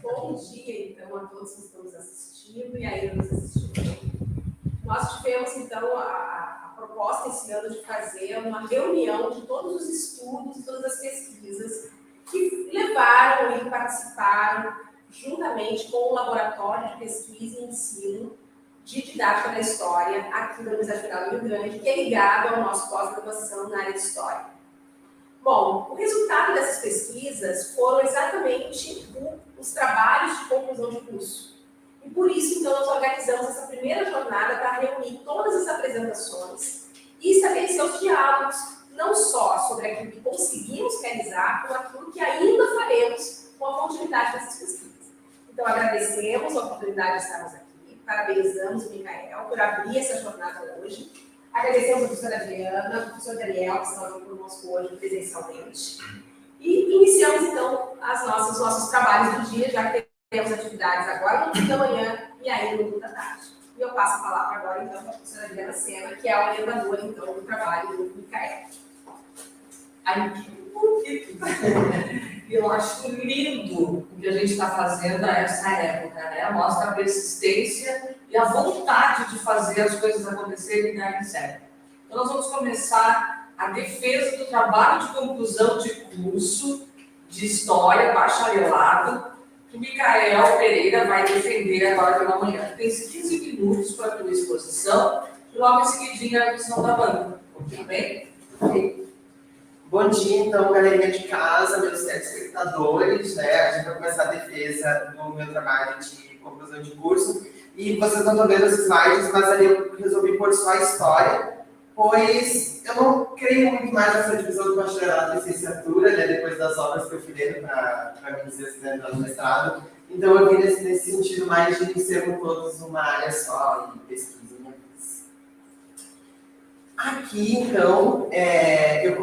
Bom dia, então, a todos que estão nos assistindo e ainda nos assistindo. Nós tivemos, então, a proposta esse ano de fazer uma reunião de todos os estudos e todas as pesquisas que levaram e participaram juntamente com o Laboratório de Pesquisa e Ensino de Didática da História aqui da Universidade Federal do Rio Grande, que é ligado ao nosso pós-graduação na área de História. Bom, o resultado dessas pesquisas foram exatamente os trabalhos de conclusão de curso. E por isso, então, nós organizamos essa primeira jornada para reunir todas as apresentações e estabelecer os diálogos, não só sobre aquilo que conseguimos realizar, como aquilo que ainda faremos com a continuidade dessas pesquisas. Então, agradecemos a oportunidade de estarmos aqui, parabenizamos o Micael por abrir essa jornada hoje. Agradecemos a professora Adriana, o professor Daniel, que estão aqui conosco hoje presencialmente. E iniciamos, então, os nossos trabalhos do dia, já que temos atividades agora no fim da manhã e ainda no fim da tarde. E eu passo a palavra agora, então, para a professora Adriana Sena, que é a orientadora, então, do trabalho do Micael. Ai, que bonito! Eu acho lindo o que a gente está fazendo nessa época, né? Mostra a persistência e a vontade de fazer as coisas acontecerem e darem certo. Então, nós vamos começar a defesa do trabalho de conclusão de curso de História, bacharelado, que o Micael Pereira vai defender agora pela manhã. Tem 15 minutos para a tua exposição e logo em seguidinha a questão da banca. Tudo bem? Ok. Bom dia, então, galerinha de casa, meus telespectadores, né? A gente vai começar a defesa do meu trabalho de conclusão de curso. E vocês não estão vendo os slides, mas ali eu resolvi pôr só a história, pois eu não creio muito mais nessa divisão do bacharelado e licenciatura, né? Depois das obras que eu fui lendo para me dizer se no mestrado. Então, eu vim nesse sentido mais de sermos todos uma área só e pesquisa. Aqui, então, eu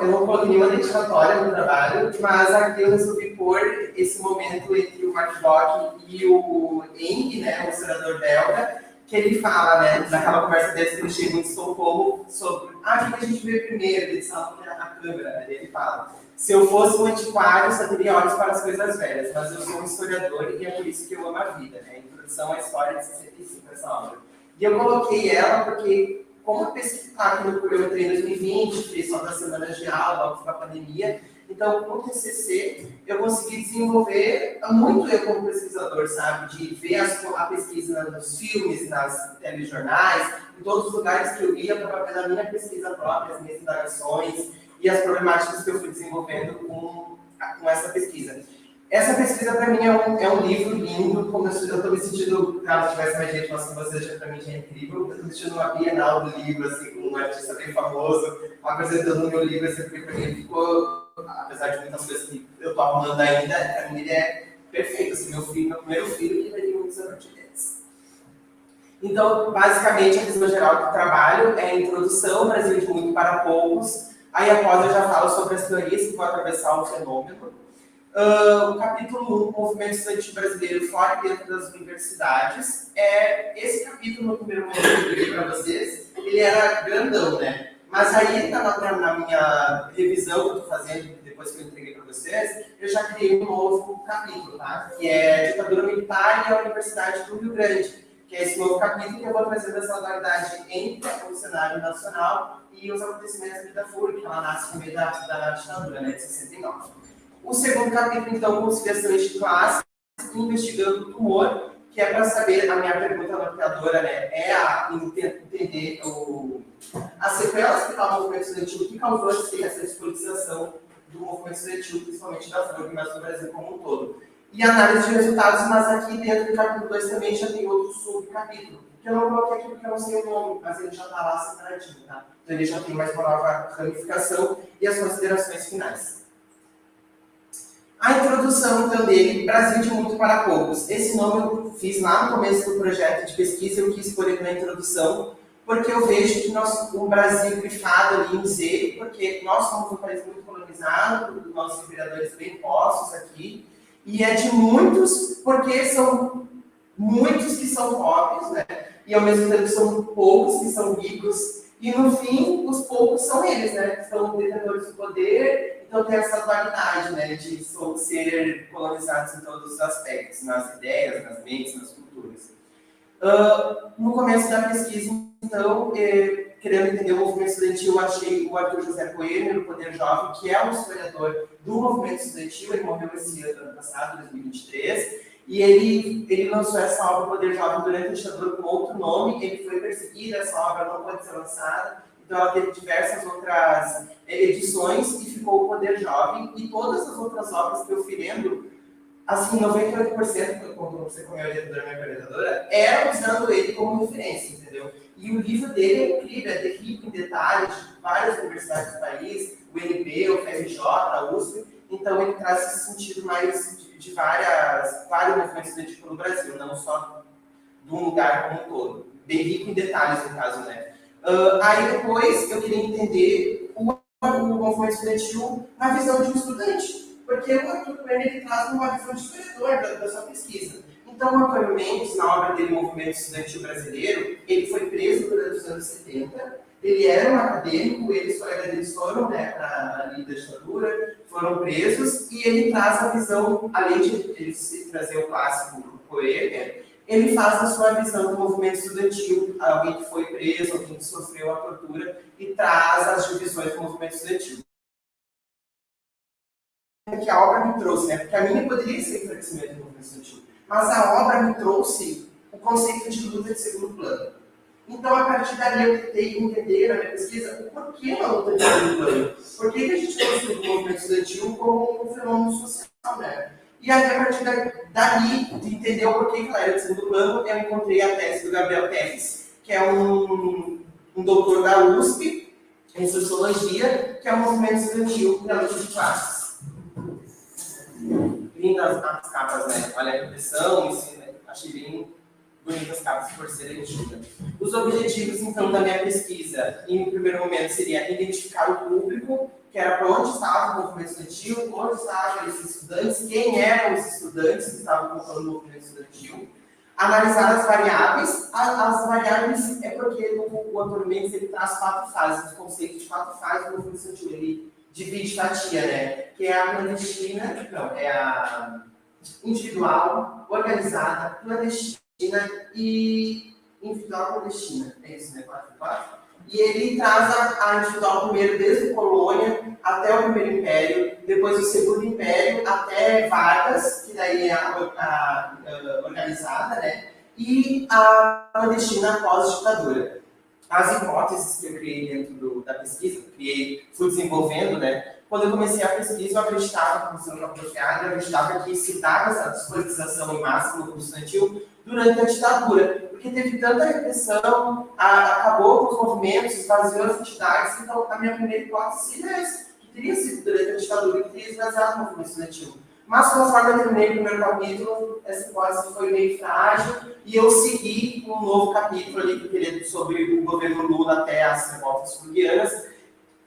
não coloquei nenhuma dedicatória no trabalho, mas aqui eu resolvi pôr esse momento entre o Mark Bloch e o Eng, né, o historiador belga, que ele fala, né, naquela conversa dele que ele chega em Estocolmo, sobre o que a gente vê primeiro, ele salta a câmera, né, ele fala: se eu fosse um antiquário, só teria olhos para as coisas velhas, mas eu sou um historiador e é por isso que eu amo a vida, né, Introdução à História de 65, essa obra. E eu coloquei ela porque, como a pesquisa, eu entrei em 2020, fiz só das semanas de aula, logo da pandemia, então, com o TCC, eu consegui desenvolver muito eu como pesquisador, sabe? De ver a pesquisa nos filmes, nas telejornais, em todos os lugares que eu ia, para ver a minha pesquisa própria, as minhas indagações e as problemáticas que eu fui desenvolvendo com essa pesquisa. Essa pesquisa, para mim, é um livro lindo, como eu estou me sentindo, caso tivesse mais gente com vocês, para mim já é incrível. Eu estou me sentindo uma bienal do livro, assim, com um artista bem famoso, apresentando o meu livro, assim, porque para mim ficou, apesar de muitas coisas que eu estou arrumando ainda, para mim ele é perfeito, assim, meu primeiro filho, e ele tem muitos anos. Então, basicamente, a visão geral do trabalho é a introdução, Brasil de muito para poucos, aí após eu já falo sobre as teorias que vão atravessar o fenômeno. O capítulo 1, Movimento Estudantil Brasileiro fora e dentro das universidades. Esse capítulo, no primeiro momento que eu peguei para vocês, ele era grandão, né? Mas aí, na minha revisão que eu estou fazendo, depois que eu entreguei para vocês, eu já criei um novo capítulo, tá? Que é Ditadura Militar e a Universidade do Rio Grande, que é esse novo capítulo que eu vou trazer essa dualidade entre o cenário nacional e os acontecimentos da FURG, que ela nasce no meio da ditadura, né, de 69. O segundo capítulo, então, conciliações de classe, investigando o tumor, que é para saber, a minha pergunta norteadora, né, é entender as sequelas que está o movimento estudantil, que causou essa despolitização do movimento estudantil, principalmente da FURG, mas do Brasil como um todo. E análise de resultados, mas aqui dentro do capítulo 2 também já tem outro subcapítulo, que eu não coloquei aqui porque eu não sei o nome, mas ele já está lá separadinho, tá? Então ele já tem mais uma nova ramificação e as considerações finais. A introdução, então, dele, Brasil de muito para poucos. Esse nome eu fiz lá no começo do projeto de pesquisa, eu quis pôr ele na introdução, porque eu vejo que o Brasil grifado ali em Z, porque nós somos um país muito colonizado, os nossos vereadores bem postos aqui, e é de muitos, porque são muitos que são pobres, né? E ao mesmo tempo são poucos que são ricos, e no fim, os poucos são eles, né? Que são detentores do poder, Então tem essa dualidade, né, de ser colonizados em todos os aspectos, nas ideias, nas mentes, nas culturas. No começo da pesquisa, então, querendo entender o movimento estudantil, eu achei o Arthur José Coelho, do Poder Jovem, que é um historiador do movimento estudantil. Ele morreu esse ano passado, 2023, e ele lançou essa obra, Poder Jovem, durante a ditadura com outro nome. Ele foi perseguido, essa obra não pode ser lançada, então ela teve diversas outras edições e ficou o Poder Jovem, e todas as outras obras que eu fui lendo, assim, 98%, quando você como orientadora, minha orientadora, era usando ele como referência, entendeu? E o livro dele é incrível, é rico em detalhes de várias universidades do país, o UNB, o FRJ, a USP, então ele traz esse sentido mais de vários movimentos estudantis pelo Brasil, não só de um lugar como um todo. Bem rico em detalhes, no caso, né? Aí depois eu queria entender o movimento estudantil na visão de um estudante, porque o Arthur Coelho ele traz uma visão de historiador da sua pesquisa. Então, o Antônio Mendes, na obra dele, Movimento Estudantil Brasileiro, ele foi preso durante os anos 70, ele era um acadêmico, ele e os colegas deles foram, né, para a ditadura, foram presos, e ele traz a visão, além de ele trazer o clássico do Coelho, ele faz a sua visão do movimento estudantil, alguém que foi preso, alguém que sofreu a tortura, e traz as divisões do movimento estudantil. Que a obra me trouxe, né? Porque a minha poderia ser enfraquecimento do movimento estudantil, mas a obra me trouxe o conceito de luta de segundo plano. Então, a partir dali, eu tentei entender na minha pesquisa o porquê da luta de segundo plano. Por que a gente construiu o movimento estudantil como um fenômeno social, né? E aí, a partir dali, de entender o porquê que ela era de segundo plano, eu encontrei a tese do Gabriel Teres, que é um doutor da USP, em Sociologia, que é o movimento estudantil da luta de classes. Lindas as capas, né? Olha a impressão, né? Achei bem bonitas as capas por serem antigas. Os objetivos, então, da minha pesquisa, em primeiro momento, seria identificar o público, que era para onde estava o movimento estudantil, onde estavam esses estudantes, quem eram os estudantes que estavam ocupando o movimento estudantil, analisar as variáveis. As variáveis é porque o Antônio Mendes ele traz 4 fases, o conceito de 4 fases do movimento estudantil. Ele divide fatia, né? Que é a clandestina, não, é a individual, organizada, clandestina e individual clandestina. É isso, né? 4. E ele traz a individual primeiro desde a colônia até o primeiro império, depois o segundo império até Vargas, que daí é a organizada, né? E a clandestina após a ditadura. As hipóteses que eu criei dentro da pesquisa, fui desenvolvendo, né? Quando eu comecei a pesquisa, eu acreditava, como sendo apropriado, eu acreditava que se dava essa despolitização em massa no curso estudantil durante a ditadura, porque teve tanta repressão, acabou com os movimentos, esvaziou as entidades. Então, a minha primeira hipótese é essa, que teria sido durante a ditadura, que teria esvaziado o movimento estudantil. Mas, conforme eu terminei o primeiro capítulo, essa hipótese foi meio frágil, e eu segui um novo capítulo ali, que eu queria sobre o governo Lula até as revoltas fluvianas,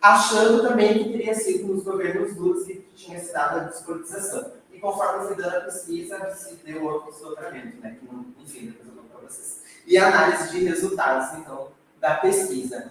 achando também que teria sido nos governos Lula que tinha se dado a despolitização. E conforme eu fui dando a pesquisa, se deu outro desdobramento, né? Que não, enfim, depois eu conto para vocês. E a análise de resultados, então, da pesquisa.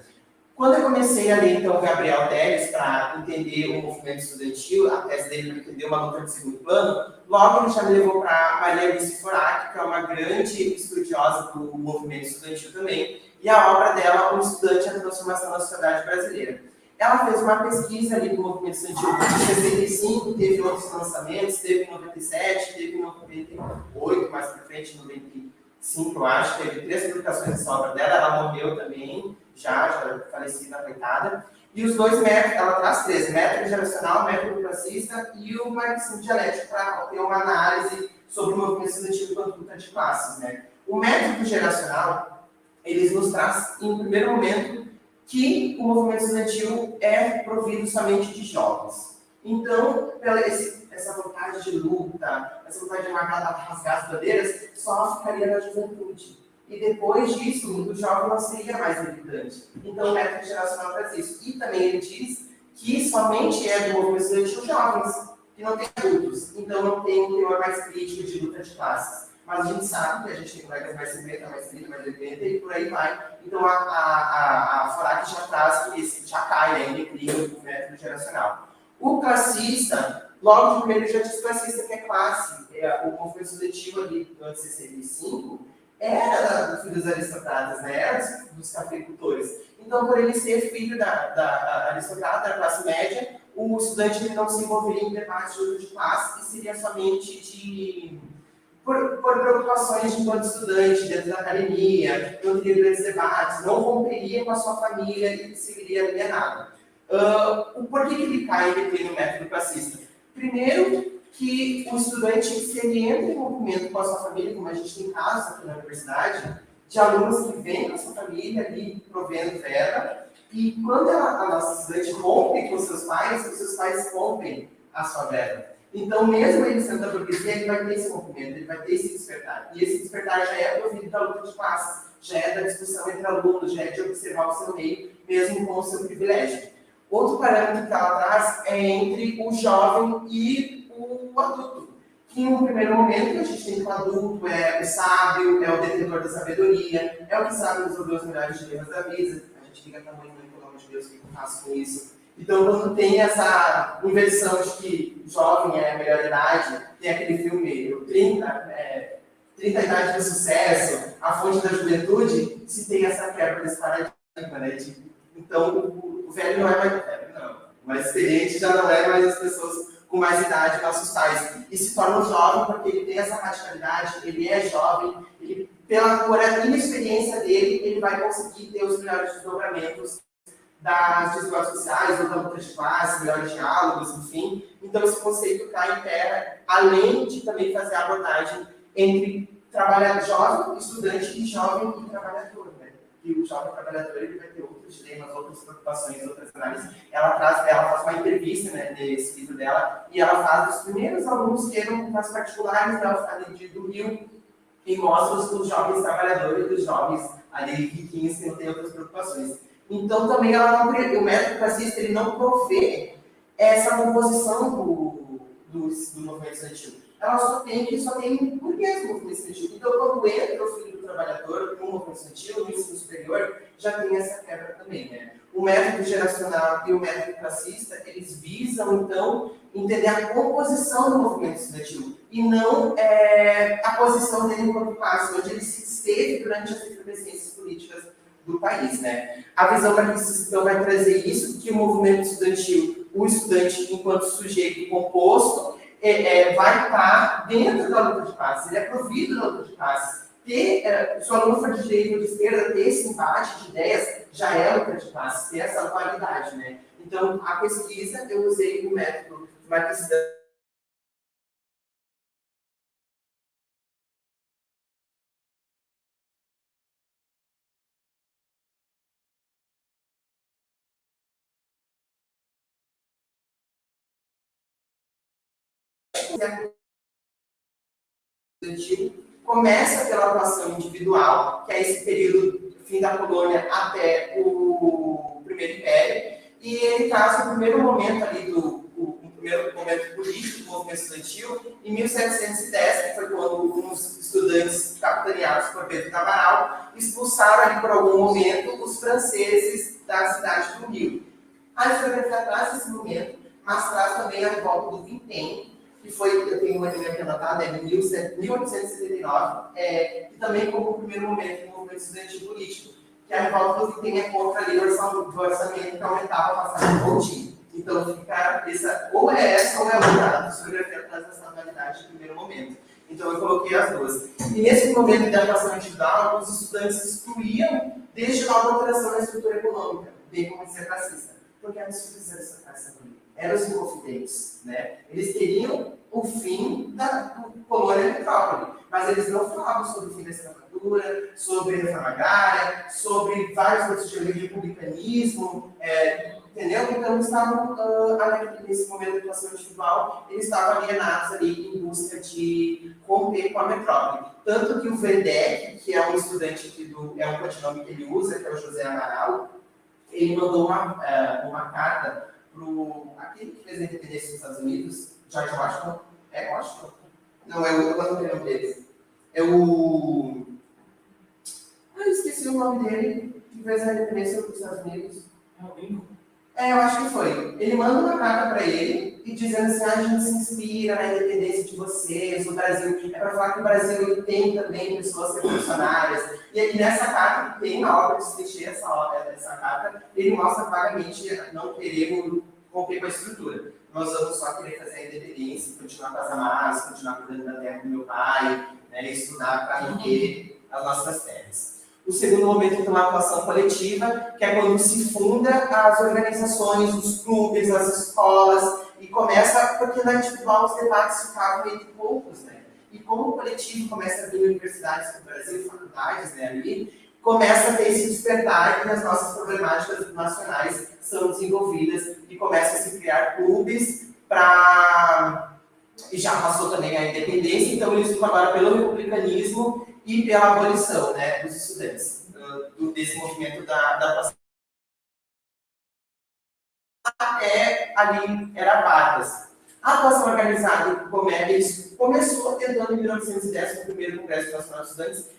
Quando eu comecei a ler, então, o Gabriel Teres para entender o movimento estudantil, a tese dele para entender uma luta de segundo plano, logo ele já me levou para Maria Alice Forac, que é uma grande estudiosa do movimento estudantil também, e a obra dela, Um Estudante e a Transformação da Sociedade Brasileira. Ela fez uma pesquisa ali do movimento estudantil em 65, teve outros lançamentos, teve em 97, teve em 98, mais para frente, em 95, eu acho, teve 3 publicações dessa obra dela, ela morreu também, já falecida, coitada. E os 2 métodos, ela traz 3, método geracional, método classista e o marxismo dialético, para ter uma análise sobre o movimento estudantil enquanto luta de classes, né? O método geracional, eles nos traz, em primeiro momento, que o movimento estudantil é provido somente de jovens. Então, essa vontade de luta, essa vontade de rasgar as bandeiras, só ficaria na juventude. E depois disso, o jovem não seria mais militante. Então, o método geracional traz isso. E também ele diz que somente é do movimento estudantil jovens, que não tem adultos. Então, não tem um teor mais crítico de luta de classes. Mas a gente sabe que a gente tem colegas mais 50, mais 30, mais 80 e por aí vai. Então, a Forac já traz que esse já cai, né, em declínio do método geracional. O classista, logo de primeiro, já diz classista que é classe. O movimento estudantil ali do ano 65 era dos filhos aristocratas, né? Era dos cafeicultores. Então, por ele ser filho da aristocrata, da classe média, o estudante ele não se envolveria em debates de luta de classe e seria somente por preocupações de enquanto estudante dentro da academia, não teria grandes debates, não romperia com a sua família e seguiria alienado. Por que ele cai e declina o método classista? Primeiro, que o estudante, se ele entra em movimento com a sua família, como a gente tem casos aqui na universidade, de alunos que vêm com a sua família ali provendo verba, e quando a nossa estudante rompe com os seus pais rompem a sua verba. Então, mesmo ele sendo da burguesia, ele vai ter esse movimento, ele vai ter esse despertar. E esse despertar já é provido da luta de classe, já é da discussão entre alunos, já é de observar o seu meio, mesmo com o seu privilégio. Outro parâmetro que ela traz é entre o jovem e o adulto. Que, em um primeiro momento, a gente tem que o adulto é o sábio, é o detentor da sabedoria, é o que sabe resolver os melhores dilemas da vida. A gente liga para a mãe, pelo amor de Deus, o que eu faço com isso? Então, quando tem essa inversão de que jovem é a melhor idade, tem aquele filme 30 Idades do Sucesso, A Fonte da Juventude, se tem essa quebra desse paradigma, né? Então, o velho não é mais velho, não. O mais experiente já não é mais as pessoas com mais idade, nossos pais. E se torna um jovem porque ele tem essa radicalidade, ele é jovem, por a inexperiência dele, ele vai conseguir ter os melhores desdobramentos das desigualdades sociais, ou da luta de classe, melhores diálogos, enfim. Então, esse conceito cai em terra, além de também fazer a abordagem entre jovem, estudante, e jovem e trabalhador, né? E o jovem trabalhador ele vai ter outros dilemas, outras preocupações, outras análises. Ela faz uma entrevista, né, nesse livro dela, e ela faz os primeiros alunos que eram nas particulares da UFAD do Rio, e mostra os jovens trabalhadores, os jovens ali riquinhos que não têm outras preocupações. Então, também o método classista ele não provê essa composição do movimento estudantil. Ela só tem burguês no movimento estudantil. Então, quando entra o filho do trabalhador no movimento estudantil, no ensino superior, já tem essa quebra também, né? O método geracional e o método classista, eles visam, então, entender a composição do movimento estudantil e não a posição dele enquanto classe, onde ele se esteve durante as efervescências políticas do país, né? A visão marxista, então, vai trazer isso, que o movimento estudantil, o estudante, enquanto sujeito composto, vai estar dentro da luta de classes, ele é provido da luta de classes. Se o aluno for de direita ou de esquerda, ter esse embate de ideias já é luta de classes, ter essa dualidade, né? Então, a pesquisa, eu usei o método marxista estudantil começa pela atuação individual, que é esse período fim da colônia até o primeiro império, e ele traz o primeiro momento ali o primeiro momento político do movimento estudantil, em 1710, que foi quando uns estudantes capitaneados por Pedro Cabral expulsaram ali por algum momento os franceses da cidade do Rio. A historiografia traz esse momento, mas traz também a revolta do Vintém, que foi, eu tenho uma linha aqui anotada, em 1879, que também como o primeiro momento do movimento estudantil político, que a revolta do Vintém é contra a lei do orçamento que aumentava a passagem do pontinho. Então fica ou é essa ou é outra, a historiografia traz essa modalidade no primeiro momento. Então eu coloquei as duas. E nesse momento de atuação individual, os estudantes excluíam desde logo a alteração na estrutura econômica, bem como ser racista. Porque eram os filhos aristocratas também. Eram os inconfidentes, né? Eles queriam o fim da colônia metrópole, mas eles não falavam sobre o fim da escravatura, sobre reforma agrária, sobre vários outros de republicanismo, entendeu? Então, eles estavam, nesse momento de atuação individual, eles estavam alienados ali em busca de romper com a metrópole. Tanto que o Vendec, que é um estudante aqui é um codinome que ele usa, que é o José Amaral, ele mandou uma carta para aquele que fez a independência dos Estados Unidos, George Washington. É Washington? Não, eu não lembro o nome dele. Eu esqueci o nome dele, que fez a independência dos Estados Unidos. É o Lincoln. Eu acho que foi. Ele manda uma carta para ele e dizendo assim, a gente se inspira na independência de vocês, o Brasil. É para falar que o Brasil ele tem também pessoas revolucionárias. E nessa carta, que tem na obra de Seixeira, essa carta, ele mostra vagamente não queremos romper com a estrutura. Nós vamos só querer fazer a independência, continuar com as amarras, continuar cuidando da terra do meu pai, né, estudar para manter as nossas terras. O segundo momento é uma atuação coletiva, que é quando se funda as organizações, os clubes, as escolas, e começa, porque na individual os debates ficavam entre poucos, né? E como o coletivo começa a vir universidades do Brasil, faculdades, né, ali, começa a ter esse despertar e as nossas problemáticas nacionais são desenvolvidas e começa a se criar clubes para... E já passou também a independência, então eles lutam agora pelo republicanismo e pela abolição, né, dos estudantes, desse movimento da até ali era Vargas. A atuação organizada eles começou tentando em 1910 com o primeiro Congresso Nacional de Estudantes.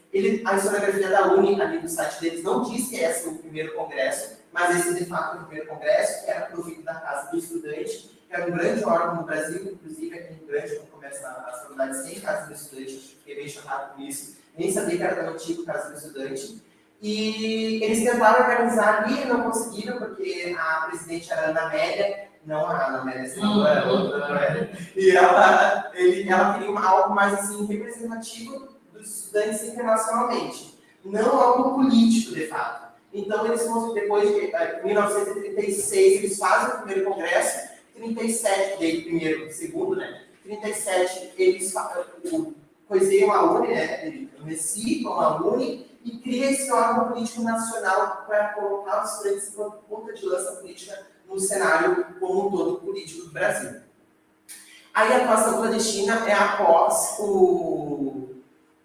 A historiografia da UNE, ali no site deles, não diz que esse é o primeiro congresso, mas esse de fato é o primeiro congresso, que era provido da Casa do Estudante, que era um grande órgão no Brasil, inclusive aqui em Grande, quando começa as faculdades sem Casa do Estudante, fiquei bem chocado com isso, nem sabia que era tão antigo Casa do Estudante. E eles tentaram organizar ali, não conseguiram, porque a presidente era a Ana Amélia, não a Ana Amélia, senadora, outra Ana Amélia. E ela queria algo mais assim, representativo dos estudantes internacionalmente, não algo político, de fato. Então, eles, depois de 1936, eles fazem o primeiro congresso, 37, daí primeiro, segundo, né? 37, eles coiseiam a UNE, né? Eles reciclam a UNE, e cria esse órgão político nacional para colocar os estudantes como ponta de lança política no cenário como um todo político do Brasil. Aí a atuação clandestina é após o...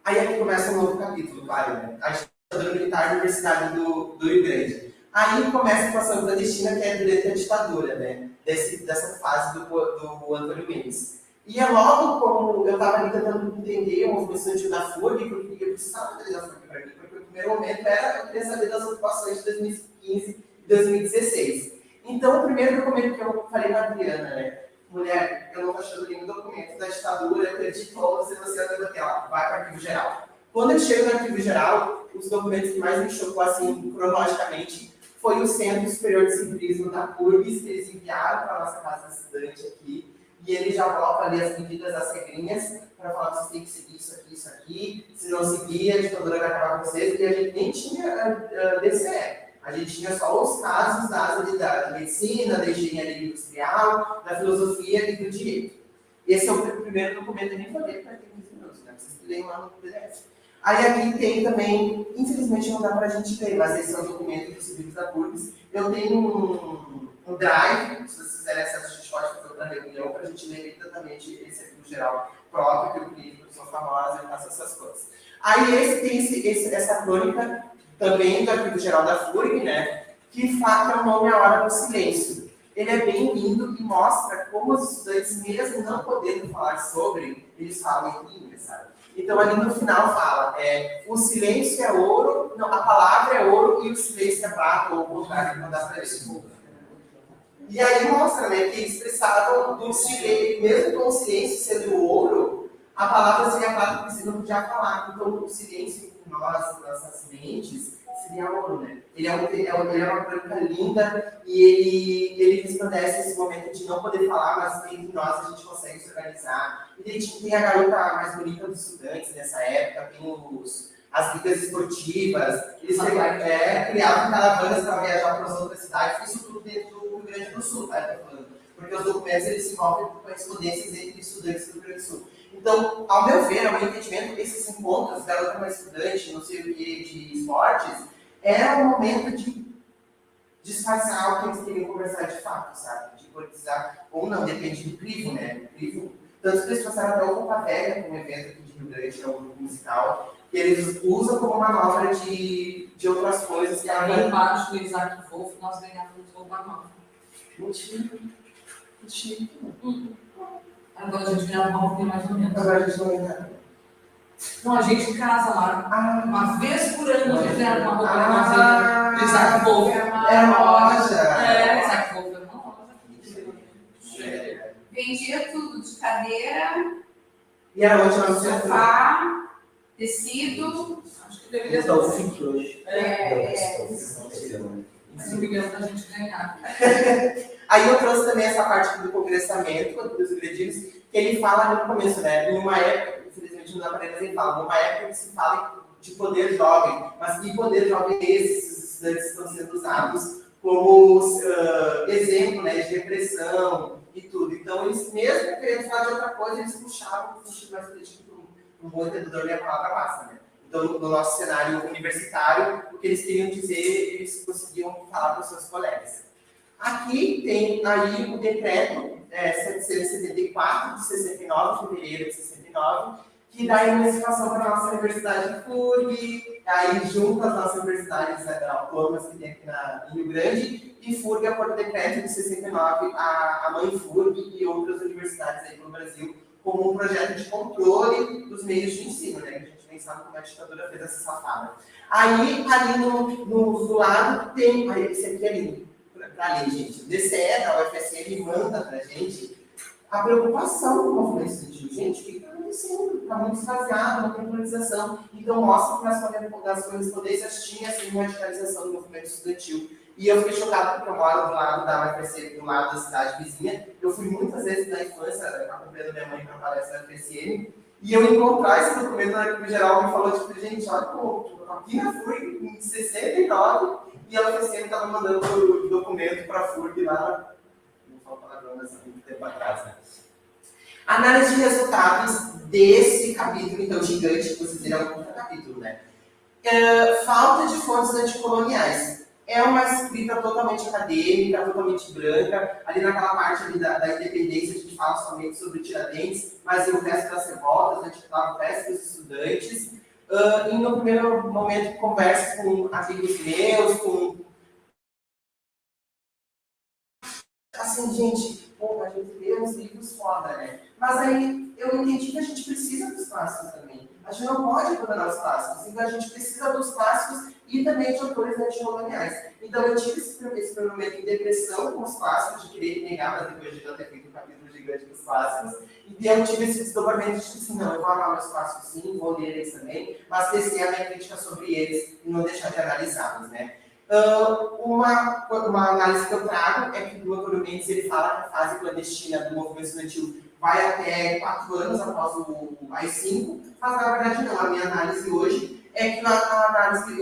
Aí aqui começa um novo capítulo, claro, né? A ditadura militar da Universidade do Rio Grande. Aí começa a atuação clandestina, que é durante a ditadura, né? Dessa fase do Antônio Mendes. E é logo como eu estava ali tentando entender o movimento estudantil da FURG, porque eu precisava da FURG para mim, porque o primeiro momento era eu queria saber das ocupações de 2015 e 2016. Então, o primeiro documento que eu falei para a Adriana, né? Mulher, eu não estou achando nenhum documento da ditadura, eu acredito se você anda daquela, vai para o arquivo geral. Quando eu chego no arquivo geral, os documentos que mais me chocou, assim, cronologicamente, foi o Centro Superior de Civismo da FURGS, que eles enviaram para a nossa casa estudante aqui, e ele já coloca ali as medidas, as regrinhas, para falar que vocês têm que seguir isso aqui, se não seguir, a ditadura vai acabar com vocês, e a gente nem tinha DCE. A gente tinha só os casos da medicina, da engenharia industrial, da filosofia e do direito. Esse é o primeiro documento, eu nem falei para ter 15 minutos, né? Vocês leem lá no PDF. Aí aqui tem também, infelizmente não dá para a gente ler, mas esse é o documento dos civis da FURGS. Eu tenho um drive, se vocês quiserem acesso, a gente pode fazer outra reunião para a gente ler imediatamente esse arquivo geral próprio, que eu criei, porque eu sou famosa e faço essas coisas. Aí tem essa crônica também do arquivo geral da FURG, né, que é o nome A Hora do Silêncio. Ele é bem lindo e mostra como os estudantes, mesmo não podendo falar sobre, eles falam em inglês, sabe? Então, ali no final fala, o silêncio é ouro, não, a palavra é ouro e o silêncio é prata, ou o contrário, não dá para isso. E aí mostra, né, que eles precisavam do silêncio, mesmo com o silêncio sendo ouro, a palavra seria prata porque você não podia falar. Então, o silêncio em nossas mentes, seria ouro, né? Ele é uma crônica linda e ele resplandece esse momento de não poder falar, mas entre nós a gente consegue se organizar. E daí tem a garota mais bonita dos estudantes nessa época, tem as ligas esportivas, eles criavam caravanas para viajar para as outras cidades, isso tudo dentro do Rio Grande do Sul, tá? Porque os documentos eles se envolvem com correspondências entre estudantes do Rio Grande do Sul. Então, ao meu ver, ao meu entendimento, esses encontros, garota mais estudante, não sei o que, de esportes, era o momento de disfarçar algo que eles queriam conversar de fato, sabe? De politizar, ou não, depende do crivo, né? O crivo, tanto que eles passaram até o Copa Velha, que é um evento aqui de Rio Grande, que é um grupo musical, que eles usam como manobra de outras coisas. E ali embaixo do Isaac Wolf, nós ganhávamos roupa nova. Mentira. Agora a gente ganha uma pouquinho mais ou menos. Agora a gente não ganha. Não, a gente casa lá. Uma vez por ano a gente ganha uma roupa nova. Isaac Wolf. É uma loja. Isaac Wolf vendia tudo, de cadeira, E era onde nós tínhamos. sofá, tecido. Acho que deveria ser Então, fique hoje. um milhão pra gente ganhar. Aí eu trouxe também essa parte do congressamento, dos ingredientes, que ele fala no começo, né? Em uma época, infelizmente não dá para ele fala, numa época que se fala de poder jovem, mas que poder jovem é esse? Os estudantes estão sendo usados como exemplo, né, de repressão e tudo. Então, eles mesmo querendo falar de outra coisa, eles puxavam o sentido mais político para um bom entendedor e a palavra massa, né? Então, no nosso cenário universitário, o que eles queriam dizer, eles conseguiam falar para os seus colegas. Aqui tem aí o decreto 774 de 69, fevereiro de 69, que dá emancipação para a nossa Universidade FURG, aí junto às nossas universidades autônomas que tem aqui em Rio Grande, e FURG, por decreto de 69, a Mãe FURG e outras universidades aí no Brasil, como um projeto de controle dos meios de ensino, né? A gente nem sabe como a ditadura fez essa safada. Aí, ali do lado, tem, aí esse aqui é lindo, para ler, gente. O DCE da UFSM manda para a gente a preocupação com o movimento estudantil. Gente, o que está acontecendo? Está muito esvaziado, não tem organização. Então, mostra que nas correspondências tinha assim, uma radicalização do movimento estudantil. E eu fiquei chocada porque eu moro do lado da UFSM, do lado da cidade vizinha. Eu fui muitas vezes na infância, acompanhando minha mãe para a palestra da UFSM, e eu encontrar esse documento na equipe geral me falou, tipo, gente, olha, pô, aqui na FURG, em 69, e a UFSM estava mandando o documento para a FURG lá, não falo palavrão, mas há muito tempo atrás, né? Análise de resultados desse capítulo, então, gigante, que vocês viram um capítulo, né? Falta de fontes anticoloniais. É uma escrita totalmente acadêmica, totalmente branca. Ali naquela parte ali da independência, a gente fala somente sobre Tiradentes, mas e o resto das revoltas, a gente fala o resto dos estudantes. E no primeiro momento, converso com amigos meus, com... Assim, gente, pô, a gente lê uns livros foda, né? Mas aí eu entendi que a gente precisa dos clássicos também. A gente não pode abandonar os clássicos, então a gente precisa dos clássicos e também de autores anticoloniais. Então eu tive esse primeiro momento de depressão com os clássicos, de querer negar, mas depois de já ter feito um capítulo gigante dos clássicos, e eu tive esse desdobramento de assim, não, eu vou amar meus clássicos sim, vou ler eles também, mas tecer a minha crítica sobre eles e não deixar de analisá-los, né? Uma análise que eu trago é que o Antônio Mendes ele fala que a fase clandestina do movimento estudantil vai até 4 anos após o AI-5, mas na verdade não. A minha análise hoje é que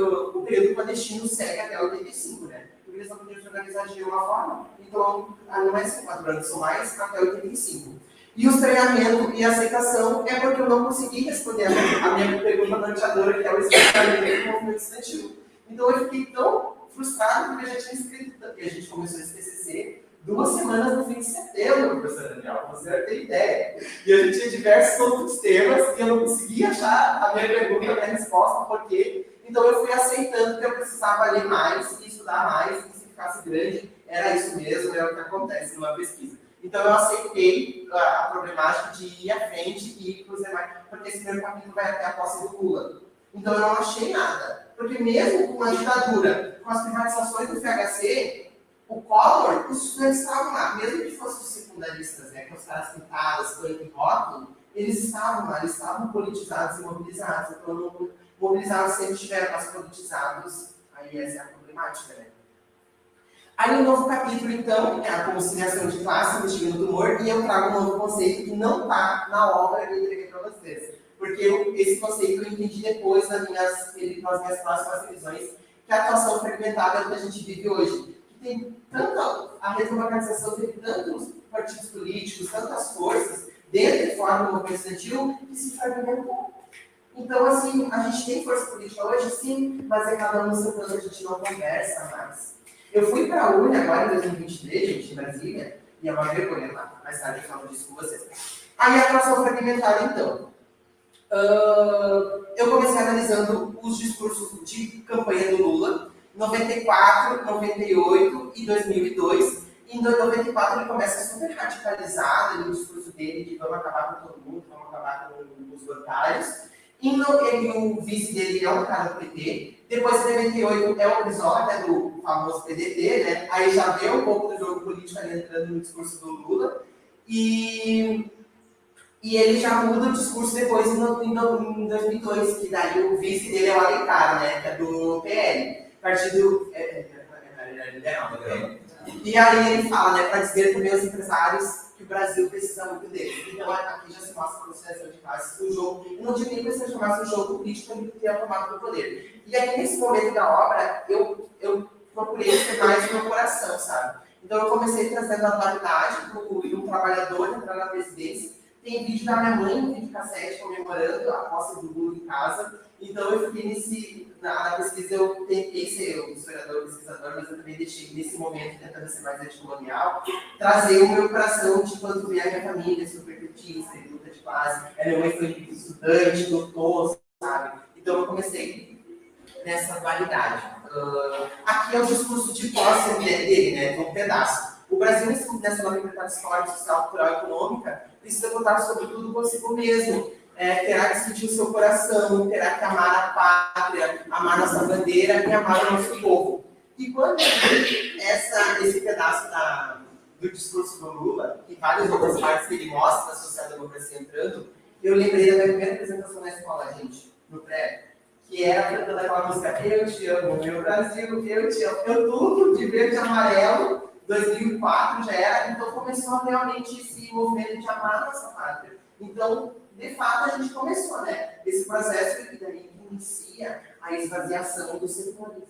o período clandestino segue até 85, né? Porque eles não podiam se organizar de nenhuma forma, então não é 4 anos, são mais até 85. E o estranhamento e a aceitação é porque eu não consegui responder a minha pergunta norteadora, que é o estranhamento do movimento estudantil. Então eu fiquei tão frustrado porque eu já tinha escrito, e a gente começou esse TCC 2 semanas no fim de setembro, professor Daniel, pra você ter ideia. E a gente tinha diversos outros temas e eu não conseguia achar a minha pergunta, a minha resposta, porque então eu fui aceitando que eu precisava ler mais e estudar mais, e se ficasse grande, era isso mesmo, é o que acontece numa pesquisa. Então eu aceitei a problemática de ir à frente e ir para os demais, porque esse primeiro capítulo vai até a posse do Lula. Então eu não achei nada. Porque mesmo com a ditadura, com as privatizações do FHC, o Collor, os estudantes estavam lá, mesmo que fossem os secundaristas, né, com os caras pintadas, punk rock, eles estavam lá, eles estavam politizados e mobilizados. Então, mobilizados sempre estiveram mais politizados, aí essa é a problemática, né? Aí um novo capítulo, então, é a conciliação de classe, investigando o tumor, e eu trago um novo conceito que não está na obra que eu entreguei para vocês. Porque esse conceito eu entendi depois nas minhas próximas revisões, que a atuação fragmentada é o que a gente vive hoje. Que tem tanta, a redemocratização teve tantos partidos políticos, tantas forças, dentro e fora do movimento estudantil, que se fragmentou. Então, assim, a gente tem força política hoje, sim, mas é cada um no seu plano, a gente não conversa mais. Eu fui para a UNE agora em 2023, gente, em Brasília, e é uma vergonha lá. Mais tarde eu falo disso com vocês. Aí a atuação fragmentada, então. Eu comecei analisando os discursos de campanha do Lula, 94, 98 e 2002. Em 94 ele começa super radicalizado no discurso dele de vamos acabar com todo mundo, vamos acabar com os bancários. O vice dele é um cara do PT. Depois, em 98, é o Brizola, né, do famoso PDT, né? Aí já vê um pouco do jogo político ali entrando no discurso do Lula. E ele já muda o discurso depois em 2002, que daí o vice dele é o Alencar, né, que é do PL, partido liberal. E aí ele fala, né, para dizer também aos empresários que o Brasil precisa muito deles. Então aqui já se mostra a conciliação de classes, o jogo, eu não digo nem que precisa chamar um jogo político para ter a tomada do poder. E aqui nesse momento da obra, eu procurei ser mais meu coração, sabe? Então eu comecei trazendo a atualidade de um trabalhador entrar na presidência. Tem vídeo da minha mãe, um vídeo cassete comemorando a posse do Lula em casa. Então eu fiquei na pesquisa, eu tentei ser um historiador, pesquisador, mas eu também deixei nesse momento, tentando ser mais anticolonial, trazer o meu coração de quando vi a minha família super petista, luta de classe. A minha mãe foi estudante, doutor, sabe? Então eu comecei nessa dualidade. Aqui é o discurso de posse dele, né? Um pedaço. O Brasil, nessa nova liberdade histórica, social, cultural e econômica, precisa contar sobretudo consigo mesmo. Terá que sentir o seu coração, terá que amar a pátria, amar nossa bandeira e amar o nosso povo. E quando eu vi esse pedaço do discurso do Lula, e várias outras partes que ele mostra da social-democracia entrando, eu lembrei da minha primeira apresentação na escola, gente, no pré, que era cantando aquela música Eu Te Amo, Meu Brasil, Eu Te Amo, Eu Tudo, de verde e amarelo, 2004 já era, então começou realmente esse movimento de amar a nossa pátria. Então, de fato, a gente começou, né? Esse processo que daí inicia a esvaziação do secularismo.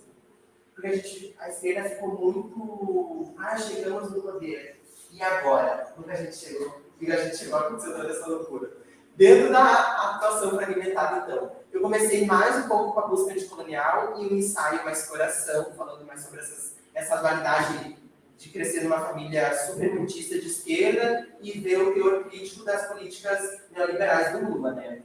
Porque a esquerda ficou muito... chegamos no poder. E agora? Nunca a gente chegou. E a gente chegou a acontecer toda essa loucura. Dentro da atuação fragmentada, então, eu comecei mais um pouco com a busca anticolonial e um ensaio mais coração, falando mais sobre essa dualidade de crescer numa família superpetista de esquerda e ver o teor crítico das políticas neoliberais do Lula, né?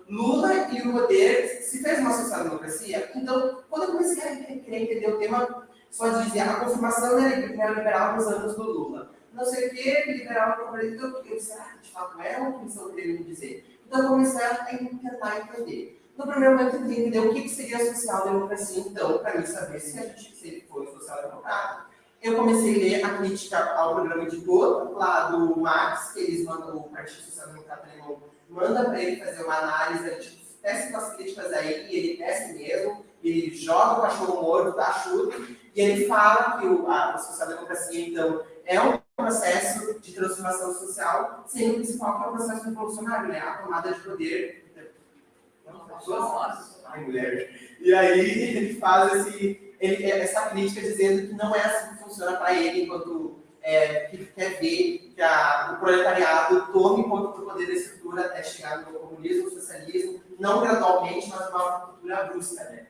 Lula e o poder se fez uma social-democracia. Então, quando eu comecei a querer entender o tema, só dizia a confirmação neoliberal nos anos do Lula. Não sei o que, liberal, eu será que de fato é ou o que estão querendo dizer? Então, eu comecei a tentar entender. No primeiro momento, eu tentei entender o que seria a social-democracia, então, para mim saber se ele foi social-democrata. Eu comecei a ler a crítica ao programa de Gotha, lá do Marx, que eles mandam, o Partido Social-Democrata Alemão manda para ele fazer uma análise, a gente testa as críticas aí, e ele testa mesmo, ele joga o cachorro morto, dá chute, e ele fala que a social-democracia, então, é um processo de transformação social, sendo o principal que é o processo revolucionário, né? A tomada de poder. Ai, mulher. E aí ele faz essa crítica dizendo que não é assim que funciona para ele, enquanto que quer ver que o proletariado tome conta do poder da estrutura até chegar no comunismo, no socialismo, não gradualmente, mas uma cultura brusca, né?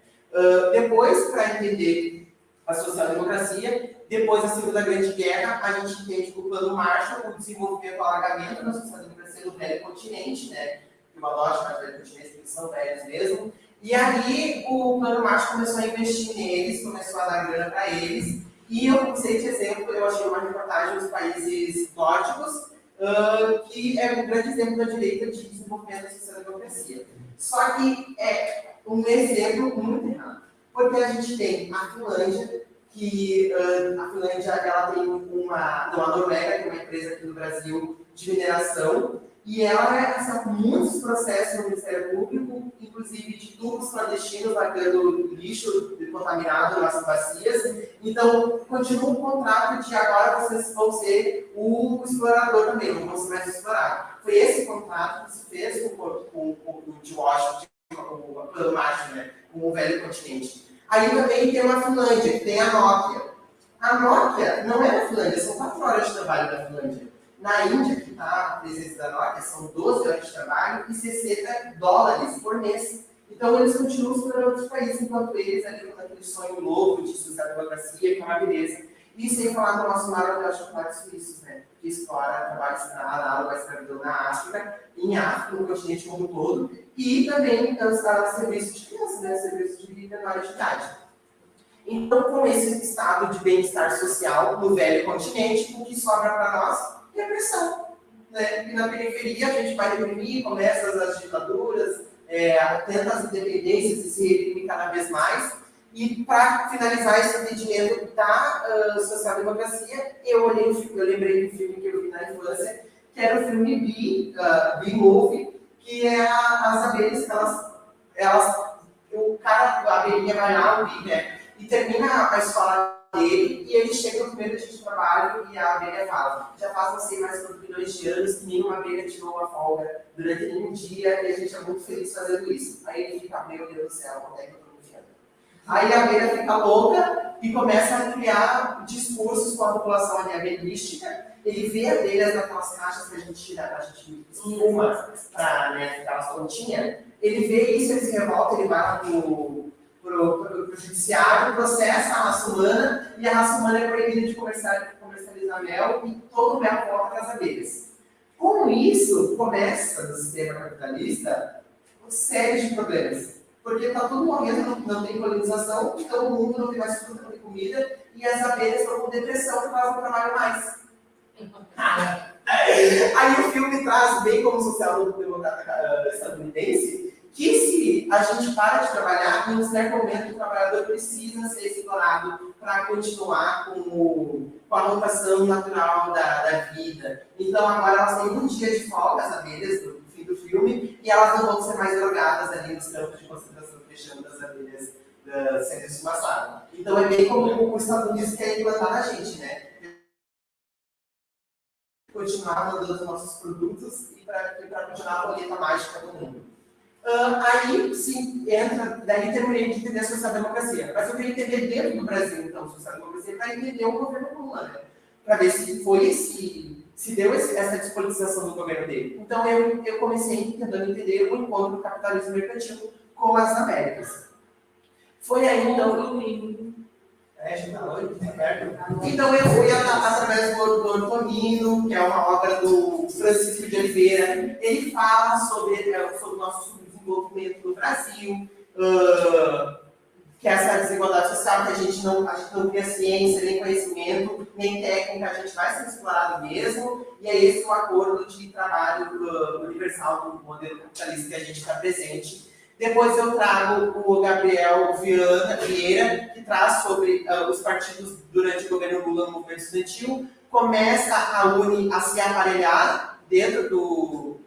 Depois, para entender a social-democracia, depois da Segunda Grande Guerra, a gente entende o Plano Marshall, o desenvolvimento, o alargamento da social-democracia no velho continente, né? Eu adoro chamar de velho continente, porque são velhos mesmo. E aí o Plano Marshall começou a investir neles, começou a dar grana para eles. E eu usei de exemplo, eu achei uma reportagem dos países nórdicos, que é um grande exemplo da direita de desenvolvimento da social-democracia. Só que é um exemplo muito errado. Porque a gente tem a Finlândia, que a Finlândia ela tem a Noruega, que é uma empresa aqui no Brasil de mineração, e ela recebe muitos processos no Ministério Público, inclusive de tubos clandestinos largando lixo contaminado nas bacias. Então, continua o contrato de agora vocês vão ser o explorador também, não vão ser mais explorados. Foi esse contrato que se fez com o de Washington, com o Plano Marshall, né, com o velho continente. Aí também tem uma Finlândia, que tem a Nokia. A Nokia não é na Finlândia, são 4 horas de trabalho da Finlândia. Na Índia, que está a presença da Nokia, são 12 horas de trabalho e $60 por mês. Então, eles continuam explorando outros países, enquanto eles ali com aquele sonho louco de social-democracia, que é uma beleza. E sem falar do nosso maravilhoso chocolate suíços, né? Que explora trabalho análogo à escravidão na África, em África, no continente como um todo. E também, então, está no serviço de crianças, né? Serviço de menor de idade. Então, com esse estado de bem-estar social no velho continente, o que sobra para nós? Repressão, né? E na periferia a gente vai reprimir, começa as ditaduras, tenta as independências e se reprime cada vez mais. E para finalizar esse atendimento da social-democracia, eu lembrei do filme que eu vi na infância, que era o filme Bee Movie, que é as abelhas, a abelhinha vai lá, o Bee, né? E termina a escola dele, e ele chega no primeiro dia de trabalho e a abelha fala: já faz não sei mais quantos milhões de anos que nenhuma abelha tirou uma folga durante nenhum dia e a gente é muito feliz fazendo isso. Aí ele fica: meu Deus do céu, quando é que eu tô confiando? Aí a abelha fica louca e começa a criar discursos com a população abelística. Ele vê abelhas naquelas caixas que a gente fuma para, né, aquelas pontinhas. Ele vê isso, ele se revolta, ele vai lá pro judiciário, processa a raça humana, e a raça humana é proibida de comercializar mel, e todo o mel volta para as abelhas. Com isso, começa no sistema capitalista uma série de problemas. Porque está tudo morrendo, não tem polinização, então o mundo não tem mais fruta, não tem comida, e as abelhas estão com depressão porque elas não trabalham mais. Aí o filme traz, bem como social-democrata estadunidense, que se a gente para de trabalhar, em um certo momento o trabalhador precisa ser explorado para continuar com a rotação natural da vida. Então agora elas têm um dia de folga, as abelhas, no fim do filme, e elas não vão ser mais drogadas ali nos campos de concentração, deixando as abelhas sendo esfumaçadas. Então é bem como o Estados Unidos quer implantar na gente, né? Continuar mandando os nossos produtos e para continuar a colheita mágica do mundo. Aí, sim, daí terminei de entender a social-democracia. Mas eu queria entender dentro do Brasil, então, social-democracia, para entender o governo Lula, né? Para ver se deu essa despolitização do governo dele. Então, eu comecei tentando entender o encontro do capitalismo mercantil com as Américas. Foi aí, então... Então eu fui através do Antonino, que é uma obra do Francisco de Oliveira. Ele fala sobre o nosso subdesenvolvimento no Brasil, que essa desigualdade social, que a gente não cria ciência, nem conhecimento, nem técnica, a gente vai ser explorado mesmo, e é esse o acordo de trabalho universal do modelo capitalista que a gente está presente. Depois eu trago o Gabriel Vieira, que traz sobre os partidos durante o governo Lula no movimento estudantil. Começa a UNE a se aparelhar dentro do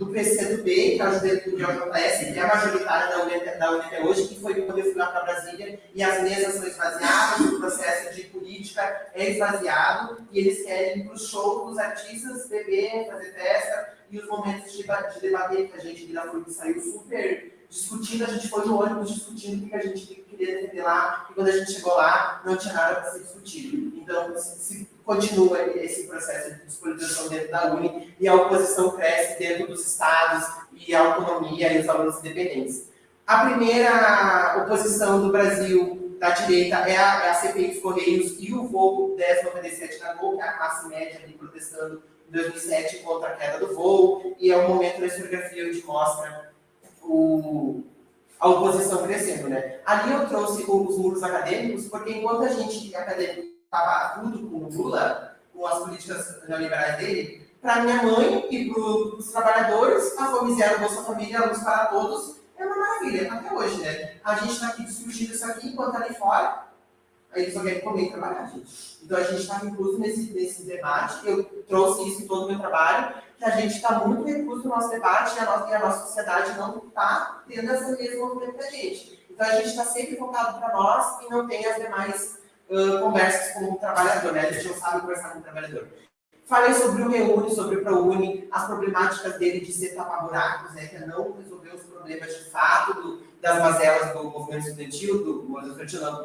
PCdoB, que é a Juventude JS, que é a majoritária da UNE até hoje, que foi quando eu fui lá para Brasília, e as mesas são esvaziadas, o processo de política é esvaziado, e eles querem ir para o show dos artistas, beber, fazer festa, e os momentos de debater que a gente que saiu super discutindo, a gente foi no ônibus discutindo o que a gente queria defender lá, e quando a gente chegou lá, não tinha nada para ser discutido. Então, se continua esse processo de despolitização dentro da UNE, e a oposição cresce dentro dos estados, e a autonomia e os alunos independentes. A primeira oposição do Brasil da direita é a CPI dos Correios e o voo 1097 da Gol, que é a classe média ali protestando em 2007 contra a queda do voo, e é um momento da historiografia onde mostra a oposição crescendo, né? Ali eu trouxe os muros acadêmicos, porque enquanto a gente acadêmico estava tudo com o Lula, com as políticas neoliberais dele, para minha mãe e para os trabalhadores, a Fome Zero, Bolsa Família, Luz para Todos, é uma maravilha, até hoje, né? A gente está aqui discutindo isso aqui, enquanto ali fora, aí eles só querem comer e trabalhar, gente. Então a gente está incluso nesse debate, eu trouxe isso em todo o meu trabalho, que a gente está muito recluso no nosso debate e a nossa sociedade não está tendo esse mesmo movimento da gente. Então a gente está sempre focado para nós e não tem as demais conversas com o trabalhador, né? A gente não sabe conversar com o trabalhador. Falei sobre o Reúne, sobre o ProUni, as problemáticas dele de ser tapa-buracos, né? Que é não resolver os problemas de fato das mazelas do movimento estudantil,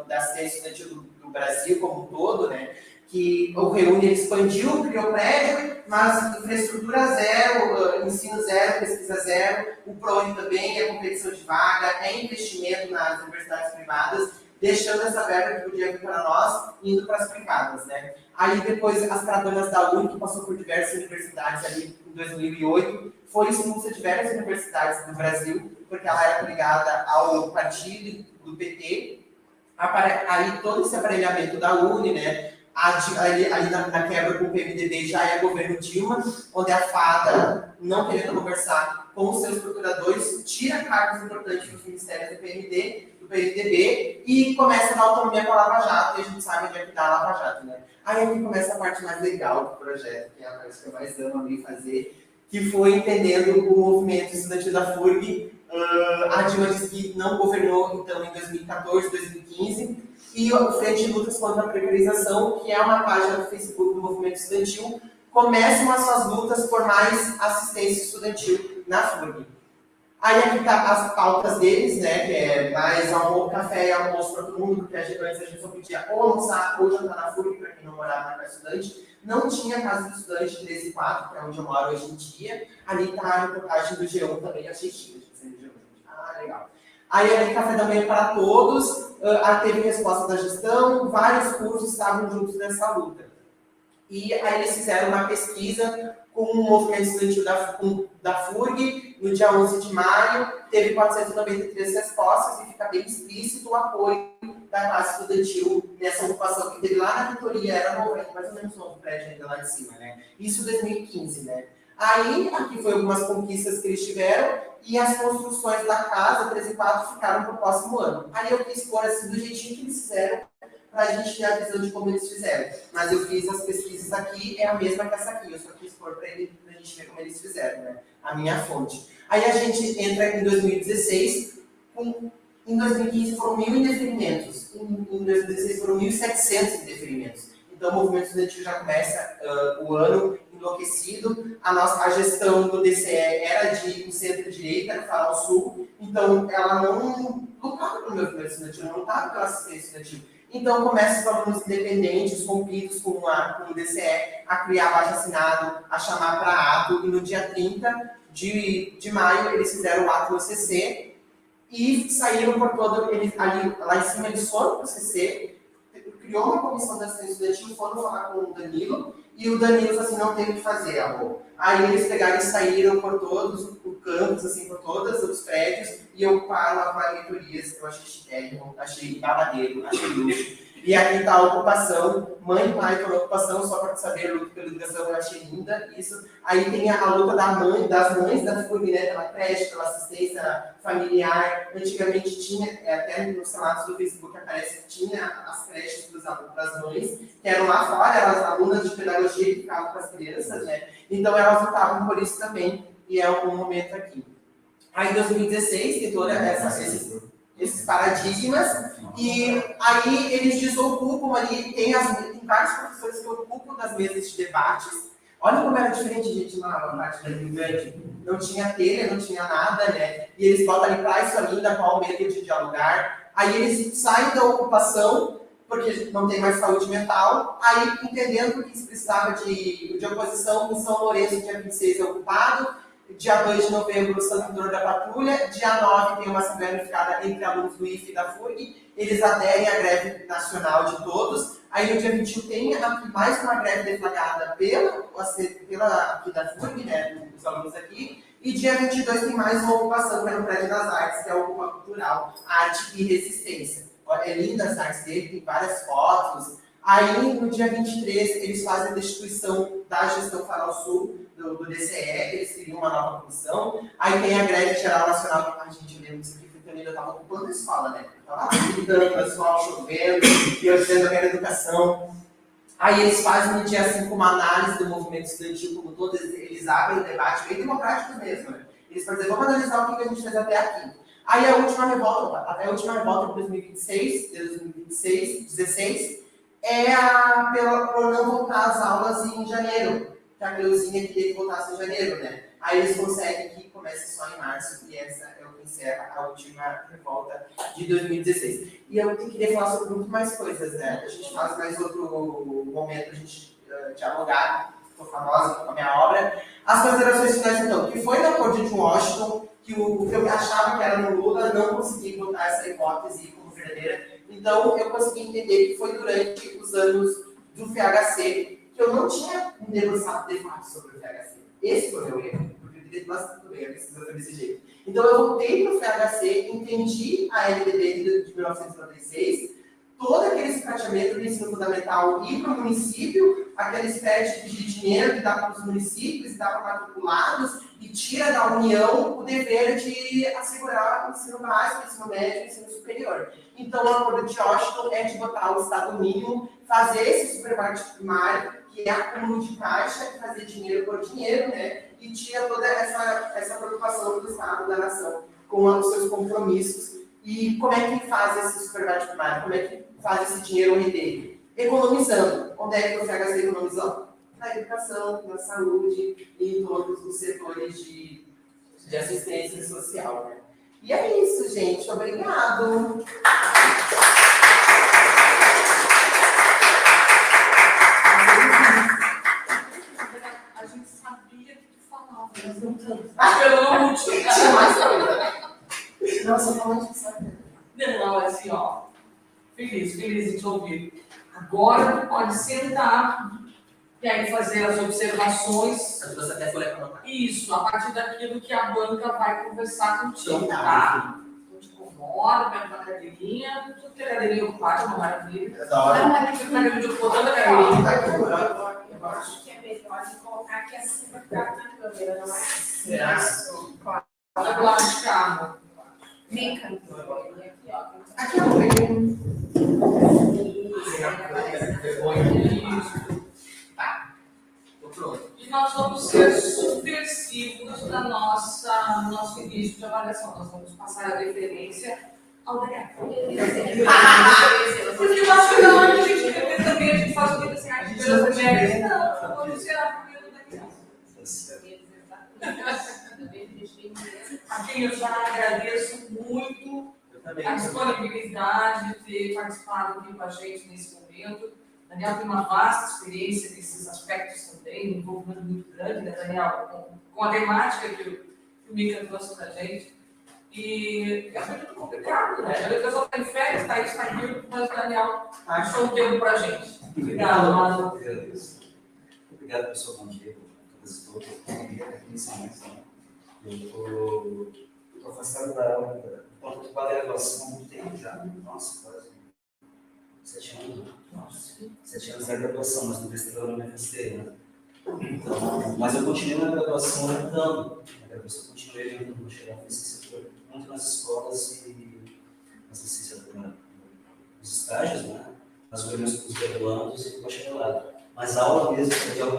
da assistência estudantil do Brasil como um todo, né? Que o Reúne expandiu, criou prédio, mas infraestrutura zero, ensino zero, pesquisa zero, o ProUni também é competição de vaga, é investimento nas universidades privadas, deixando essa verba que podia vir para nós, indo para as privadas, né? Aí depois as caravanas da UNE, que passou por diversas universidades ali em 2008, foi expulsa de várias universidades do Brasil, porque ela era ligada ao partido do PT. Aí todo esse aparelhamento da UNE, né? Ali na quebra com o PMDB já é governo Dilma, onde a fada, não querendo conversar com os seus procuradores, tira cargos importantes dos ministérios do PMDB e começa a dar autonomia para a Lava Jato, e a gente sabe onde é que dá a Lava Jato, né? Aí aqui começa a parte mais legal do projeto, que é a parte que eu mais amo fazer, que foi entendendo o movimento estudantil da FURG. A Dilma disse que não governou, então, em 2014, 2015, e o Frente de Lutas contra a Precarização, que é uma página do Facebook do movimento estudantil, começam as suas lutas por mais assistência estudantil na FURG. Aí aqui tá as pautas deles, né, que é mais café e almoço para todo mundo, porque antes a gente só podia ou almoçar ou jantar na FURG, para quem não morava na casa estudante. Não tinha casa do estudante 13 e 4, que é onde eu moro hoje em dia. Ali tá a reportagem do G1 também, achei chique. Legal. Aí ali café da manhã para todos, teve resposta da gestão, vários cursos estavam juntos nessa luta. E aí eles fizeram uma pesquisa com o movimento estudantil da FURG, no dia 11 de maio, teve 493 respostas e fica bem explícito o apoio da classe estudantil nessa ocupação que teve lá na reitoria, era mais ou menos um novo prédio ainda lá em cima, né? Isso em 2015, né? Aí, aqui foi algumas conquistas que eles tiveram, e as construções da casa, 3 e 4, ficaram para o próximo ano. Aí eu quis pôr assim do jeitinho que eles fizeram, para a gente ter a visão de como eles fizeram. Mas eu fiz as pesquisas aqui, é a mesma que essa aqui, eu só quis pôr para a gente ver como eles fizeram, né? A minha fonte. Aí a gente entra em 2016, em 2015 foram 1.000 indeferimentos, em 2016 foram 1.700 indeferimentos. Então o movimento estudantil já começa o ano enlouquecido. A gestão do DCE era de um centro-direita, no Farol Sul, então ela não lutava pelo movimento estudantil, não lutava pela assistência estudantil. Então começa os alunos independentes, rompidos com o DCE, a criar abaixo-assinado, a chamar para ato, e no dia 30 de maio eles fizeram o ato no CC e saíram por todo, lá em cima eles foram para o CC, criou uma comissão de assistência estudantil, foram falar com o Danilo, e o Danilo falou assim, não tem o que fazer, amor. Aí eles pegaram e saíram por todos o campus, assim, por todos os prédios, e ocuparam as valedorias, que eu achei chiquérrimo, achei babadeiro, achei luxo. E aqui está a ocupação, mãe e pai pela ocupação, só para saber, a luta pela educação, eu achei linda isso. Aí tem a luta das mães da FURG, né, pela creche, pela assistência familiar. Antigamente tinha, até nos relatos do Facebook aparece que tinha as creches para as mães, que eram lá fora, eram as alunas de pedagogia que ficavam com as crianças, né? Então elas lutavam por isso também, e é um momento aqui. Aí em 2016 tem toda esses paradigmas, e aí eles desocupam ali, tem vários professores que ocupam das mesas de debates. Olha como era diferente, gente, na parte da Rio Grande. Não tinha telha, não tinha nada, né? E eles botam ali para isso ainda, qual o medo de dialogar. Aí eles saem da ocupação, porque não tem mais saúde mental, aí entendendo que se precisava de oposição, em São Lourenço, dia 26 é ocupado, dia 2 de novembro, Santo Antônio da Patrulha, dia 9 tem uma assembleia unificada entre alunos do IFE e da FURG, eles aderem à greve nacional de todos. Aí no dia 21 tem mais uma greve deflagrada pela aqui da FURG, né, dos alunos aqui, e dia 22 tem mais uma ocupação, que é no Prédio das Artes, que é a Ocupa Cultural, Arte e Resistência. É linda as artes dele, tem várias fotos. Aí no dia 23 eles fazem a destituição da gestão Farol Sul, do DCE, eles criam uma nova comissão. Aí tem a greve geral nacional, a gente lembra disso aqui, porque eu ainda estava ocupando a escola, né? Estava gritando na escola, chovendo, e eu dizendo que era educação. Aí eles fazem no dia 5 uma análise do movimento estudantil como todo, eles abrem o debate, bem democrático mesmo, né? Eles fazem, vamos analisar o que a gente fez até aqui. Aí a última revolta, até a última revolta de 2016, é por não voltar às aulas em janeiro, que a Cleuzinha queria que voltasse em janeiro, né? Aí eles conseguem que comece só em março, e essa é o que encerra a última revolta de 2016. E eu queria falar sobre muito mais coisas, né? A gente faz mais outro momento, a gente dialogar, estou famosa com a minha obra. As considerações finais, então, que foi no acordo de Washington, que eu achava que era no Lula, não consegui botar essa hipótese como verdadeira. Então, eu consegui entender que foi durante os anos do FHC que eu não tinha me debruçado de fato sobre o FHC. Esse foi o meu erro, porque eu teria bastante bem a pesquisa desse jeito. Então, eu voltei para o FHC, entendi a LDB de 1996, todo aquele escateamento do ensino fundamental ir para o município, aquela espécie de dinheiro que dá para os municípios, que dá para matriculados, e tira da União o dever de assegurar o ensino básico, o ensino médio e o ensino superior. Então, o acordo de Washington é de botar o Estado mínimo, fazer esse superávit primário, que é acúmulo de caixa, fazer dinheiro por dinheiro, né? E tira toda essa preocupação do Estado, da nação, com os seus compromissos. E como é que faz esse superávit primário? Como é que faz esse dinheiro render? Economizando. Onde é que você gasta economizando? Na educação, na saúde e em todos os setores de assistência social. Né? E é isso, gente. Obrigado. A gente sabia que tu falava, mas não tanto. Pelo último. Tinha mais coisa. Nossa, falando de saber. Não, assim, ó. Feliz de te ouvir. Agora tu pode sentar e aí fazer as observações. Você até foi levar. Isso, a partir daquilo que a banca vai conversar contigo, Então, tá? Não te incomoda, pega uma cadeirinha, tu tem a cadeirinha ocupada, uma maravilha. Da hora. Não, mas tu tá botando a cadeirinha. Eu acho que é melhor de colocar aqui assim para ficar na câmera, não é? Será? Isso, claro. Olha do lado de cá, Mica. Aqui, ó. Aqui é o meio. Isso. Tá. Tô pronto. E nós vamos ser subversivos no nosso início de avaliação. Nós vamos passar a referência ao Daniel. Porque nós chegamos, a gente quer também, a gente faz o que assim, a gente vê as mulheres. Não, vamos ser a primeira Daniel. A quem eu já agradeço muito a disponibilidade de ter participado aqui com a gente nesse momento. Daniel tem uma vasta experiência nesses aspectos também, um envolvimento muito grande, né, Daniel, com a temática que o Mica trouxe para a gente. E é muito complicado, né? A pessoa está em férias, está isso, está aquilo, mas o Daniel achou um tempo para a a gente. Obrigado, Mano. Obrigado, pessoal. Bom dia. Todas eu estou afastado da pós-graduação há muito tempo já. Nossa, quase 7 anos. Nossa, 7 anos da graduação, mas no vestibular eu não me afastei, né? Então, mas eu continuo na graduação orientando. Na graduação eu continuei orientando, vou chegar nesse setor muito nas escolas e nas licenciaturas, nos estágios, né? Nas reuniões com os graduandos e com o bacharelado. Mas a aula mesmo,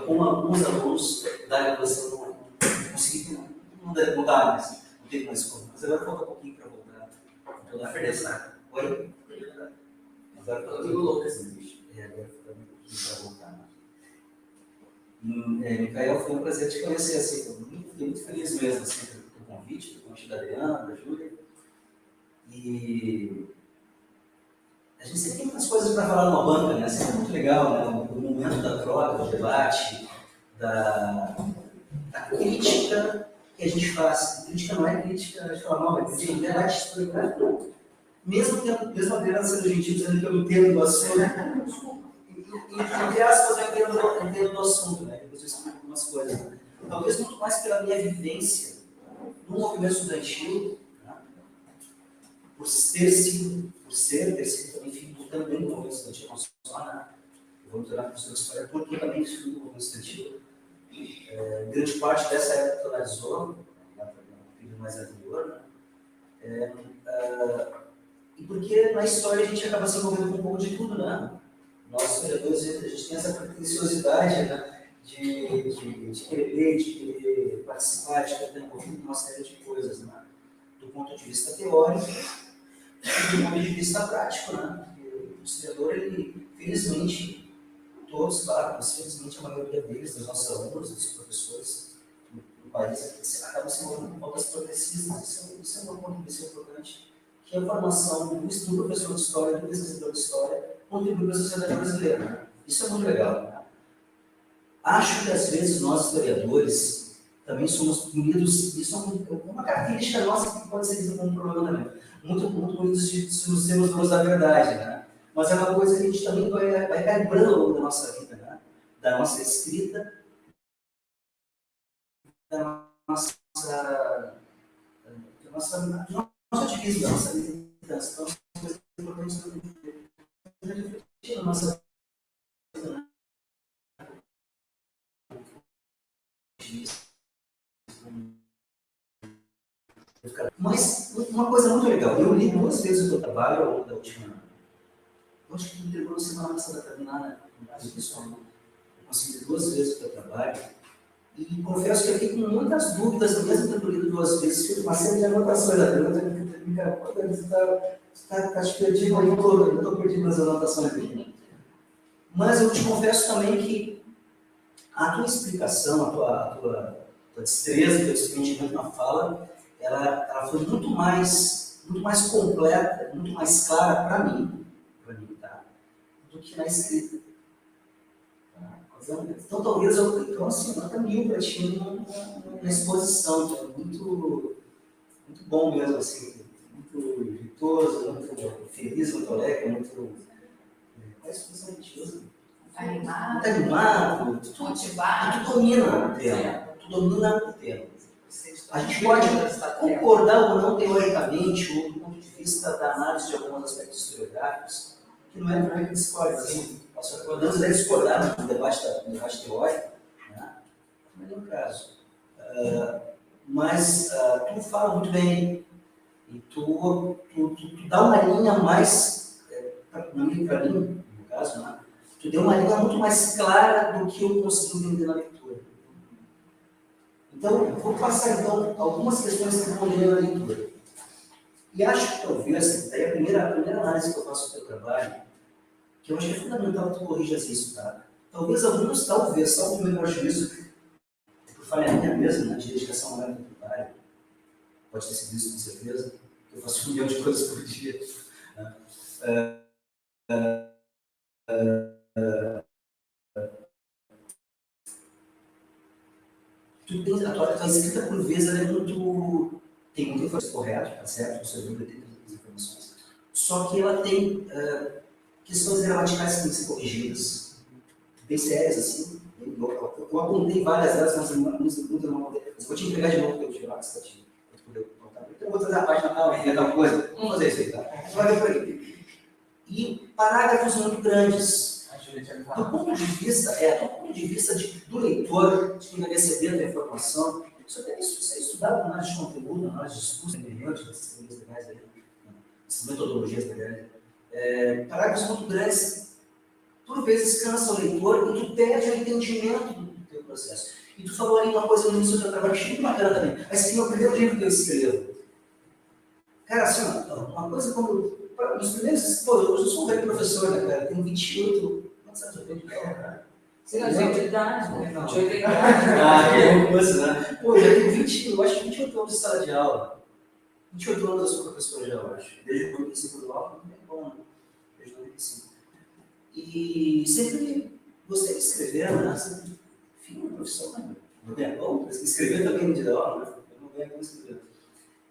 com alguns alunos da graduação, não consegui mudar mais. Não teve mais como. Mas agora falta um pouquinho para voltar. Então, na verdade, oi? Agora falta tudo louco esse bicho. Agora falta um pouquinho para voltar. Micael, foi um prazer te conhecer. Assim, fiquei muito feliz mesmo assim, pelo convite, pelo convite da Adriana, da Júlia. E a gente sempre tem muitas coisas para falar numa banca, né? Sempre é muito legal, né? O momento da troca, do debate, da crítica que a gente faz. Crítica não é crítica, a gente fala, não, é crítica, debate histórico. Mesmo a Adriana sendo gentil, dizendo que eu entendo do assunto, entre aspas, eu entendo do assunto, né? Depois eu explico algumas coisas. Né? Talvez muito mais pela minha vivência no movimento estudantil, né? Por ter sido também filho também do movimento estudantil, não só, né? Eu vou me tornar professor de história porque também fui do movimento estudantil. Grande parte dessa época que analisou, no período mais anterior, né? E porque na história a gente acaba se envolvendo com um pouco de tudo, né? Nós, historiadores, a gente tem essa pretensiosidade, né? de querer ler, de querer participar, de querer estar envolvido com uma série de coisas, né? Do ponto de vista teórico e do ponto de vista prático, né? Porque o historiador, ele, felizmente, todos, claro, mas felizmente a maioria deles, dos nossos alunos, dos professores do país, acabam se envolvendo com pautas progressistas. Isso é um ponto de vista importante, que a formação do professor de história, do pesquisador de história, contribui para a sociedade brasileira. Né? Isso é muito legal. Né? Acho que, às vezes, nós, historiadores, também somos unidos, isso é uma característica nossa que pode ser vista como um problema também. Muito unidos de sermos donos da verdade, né? Mas é uma coisa que a gente também vai calibrando ao longo da nossa vida, né? Da nossa escrita, da nossa ativismo, da nossa militância. Então, são coisas importantes também. Refletir na nossa vida, né? Mas uma coisa muito legal, eu li 2 vezes o teu trabalho ao longo da última. Eu acho que tu entregou na semana passada para mim lá no Brasil pessoal. Eu consegui ler 2 vezes o teu trabalho. E confesso que eu fiquei com muitas dúvidas, mesmo tendo lido 2 vezes, fiz uma série de anotações da pergunta, você está te perdido aí, eu estou perdido nas anotações aqui. Mas eu te confesso também que a tua explicação, a tua destreza, o teu desprendimento na fala, ela foi muito mais completa, muito mais clara para mim, tá? Do que na escrita. Tá? Então talvez eu assim, nota 1000 para ti na exposição, que é muito bom mesmo, assim, muito virtuoso, muito feliz, muito alegre, muito. Qual é a expressão que a gente usa? Muito animado, motivado. tu domina o tema. Tu domina o tema. A gente pode concordar ou não teoricamente, ou do ponto de vista da análise de alguns aspectos historiográficos, que não é para que discorda. Assim, nós podemos discordar no debate teórico, né? Não é o caso. Mas tu fala muito bem, e tu dá uma linha mais, para mim, no caso, né? Tu deu uma linha muito mais clara do que eu consegui entender na leitura. Então, vou passar então algumas questões que eu vou ler na leitura. E acho que talvez, daí a primeira análise que eu faço do teu trabalho, que eu acho que é fundamental que tu corrijas isso, tá? Talvez, salvo o meu juízo, por falha minha mesmo, né, de dedicação ao meu trabalho, pode ter sido isso com certeza, eu faço 1 milhão de coisas por dia. Né? A tua escrita, por vezes, ela é muito. Tem muita informação correta, tá certo? Você tem muitas informações. Só que ela tem questões gramaticais que têm que ser corrigidas, bem sérias, assim. Eu apontei várias delas, mas muitas não apontei. Mas vou te entregar de novo o teu xerox, para te poder apontar. Então, eu vou trazer a página tal coisa. Vamos fazer isso aí, tá? Você vai ver por aí. E parágrafos muito grandes. Do ponto de vista do leitor, de quem vai receber a informação, isso é estudado na análise de conteúdo, na análise de discurso, essas teorias legais aí, essas metodologias legais. Parágrafos muito grandes, por vezes cansa o leitor e tu perde o entendimento do teu processo. E tu falou ali uma coisa no início do teu trabalho, achei muito bacana também. Mas que é o primeiro livro que eu escrevo. Cara, assim, uma coisa como. Nos primeiros. Pô, eu sou um velho professor, né, cara? Tenho 28. Quantos anos eu tenho de aula, cara? Você não tem de idade, né? Não. De 80 que coisa, né? Pô, eu já tenho eu acho que 28 anos de sala de aula. 28 anos eu sou professor já, eu acho. Desde 95 do aula, não é bom, né? Desde 95. E sempre gostei de escrever, né? Sempre, enfim, uma profissão, né? Não é bom, escrever também no dia da aula, né? Eu não ganho como escrever.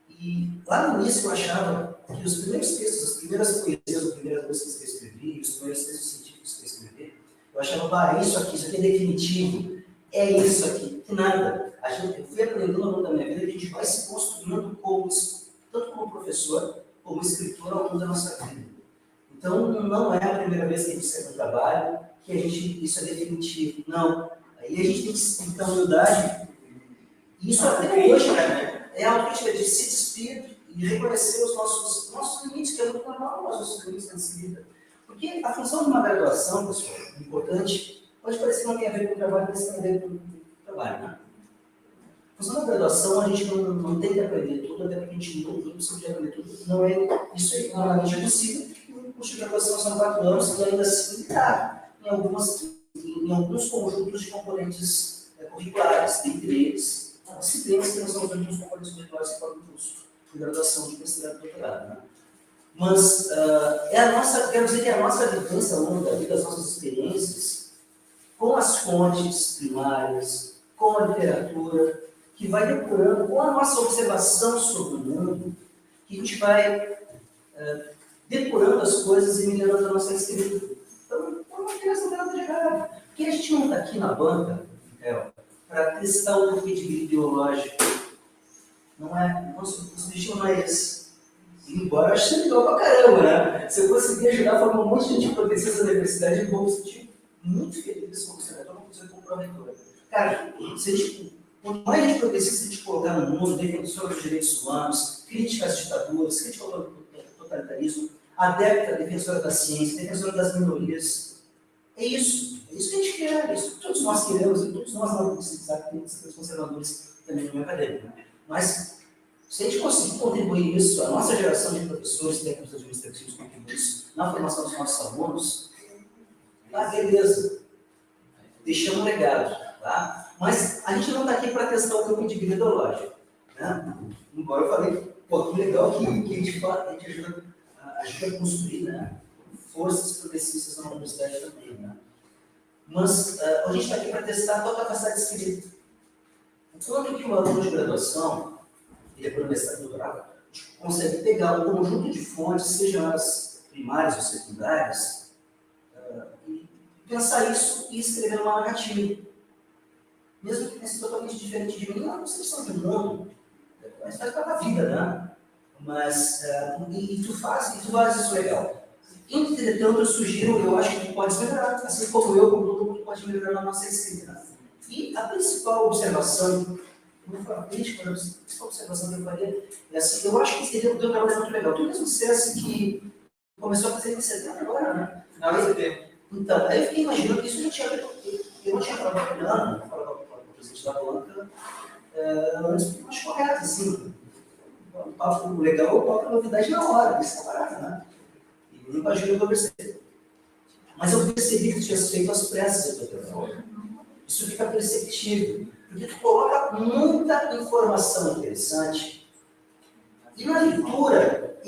E lá no início eu achava que os primeiros textos, as primeiras poesias, as primeiras músicas que eu escrevi, os primeiros textos científicos que eu escrevi, eu achava, isso aqui é definitivo, é isso aqui, que nada. Eu fui aprendendo ao longo da minha vida que a gente vai se construindo tanto como professor, como escritor ao longo da nossa vida. Então, não é a primeira vez que a gente escreve um trabalho que isso é definitivo. Não. Aí a gente tem que ter humildade. E isso até hoje, né? É a autocrítica de se despir e reconhecer os nossos limites, que é muito normal, os nossos limites na escrita. Porque a função de uma graduação, pessoal, importante, pode parecer que não tem a ver com o trabalho, mas tem a ver com o trabalho, né? A função da graduação, a gente não tem que aprender tudo, até porque a gente não precisa aprender tudo. Não é isso aí, normalmente é possível. O curso de graduação são 4 anos e ainda assim está em alguns conjuntos de componentes curriculares, dentre eles disciplinas que não são os componentes curriculares que podem curso de graduação de mestrado e doutorado, né? Mas quero dizer que a nossa vivência ao longo da vida, as nossas experiências, com as fontes primárias, com a literatura, que vai depurando, com a nossa observação sobre o mundo, que a gente vai depurando as coisas e melhorando a nossa escrita. Então, não tem essa nada de errado. Porque a gente não está aqui na banca, para testar o credibilidade ideológico. Não é? Nosso objetivo não é esse. Embora eu ache legal pra caramba, né? Se eu conseguir ajudar a formar um monte de gente que potencia essa diversidade, eu vou me sentir muito feliz como senador, como comprometedor. Cara, se a gente Quanto mais a gente progressista de colocar no mundo, defensor dos direitos humanos, crítica às ditaduras, crítica ao totalitarismo, adepta, defensora da ciência, defensora das minorias. É isso que a gente quer, é isso que todos nós queremos, e todos nós não precisamos ser conservadores também no meio acadêmico. Né? Mas, se a gente conseguir contribuir isso, a nossa geração de professores, técnicos administrativos contribuir isso na formação dos nossos alunos, tá, beleza. Deixamos um legado, tá? Mas a gente não está aqui para testar o campo de vida ideológico, né? Embora eu falei, pô, que legal que a gente ajuda a construir, né? Forças progressistas na universidade também, né? Mas a gente está aqui para testar a tua capacidade de escrita. Enquanto que o aluno de graduação, e a universidade doutorado, consegue pegar um conjunto de fontes, sejam elas primárias ou secundárias, e pensar isso e escrever uma narrativa. Mesmo que tenha sido totalmente diferente de mim, é uma concepção de mundo, mas faz parte da vida, né? Mas, e tu faz isso legal. Entretanto, eu sugiro, eu acho que tu pode melhorar, assim como eu, como todo mundo pode melhorar na nossa escrita. E a principal observação, não foi uma crítica, mas a principal observação que eu faria é assim, eu acho que o teu trabalho é muito legal. Tu mesmo dissesse que começou a fazer em setembro agora, né? Não, em setembro. Então, aí eu fiquei imaginando que isso eu não tinha falado para o presidente da banca, antes eu acho correto, assim. O papo legal, o papo novidade na hora, isso é barato, né? E nem imagino eu perceber. Mas eu percebi que tu tinha feito as pressas do teu trabalho. Isso fica perceptível, porque tu coloca muita informação interessante. E na leitura,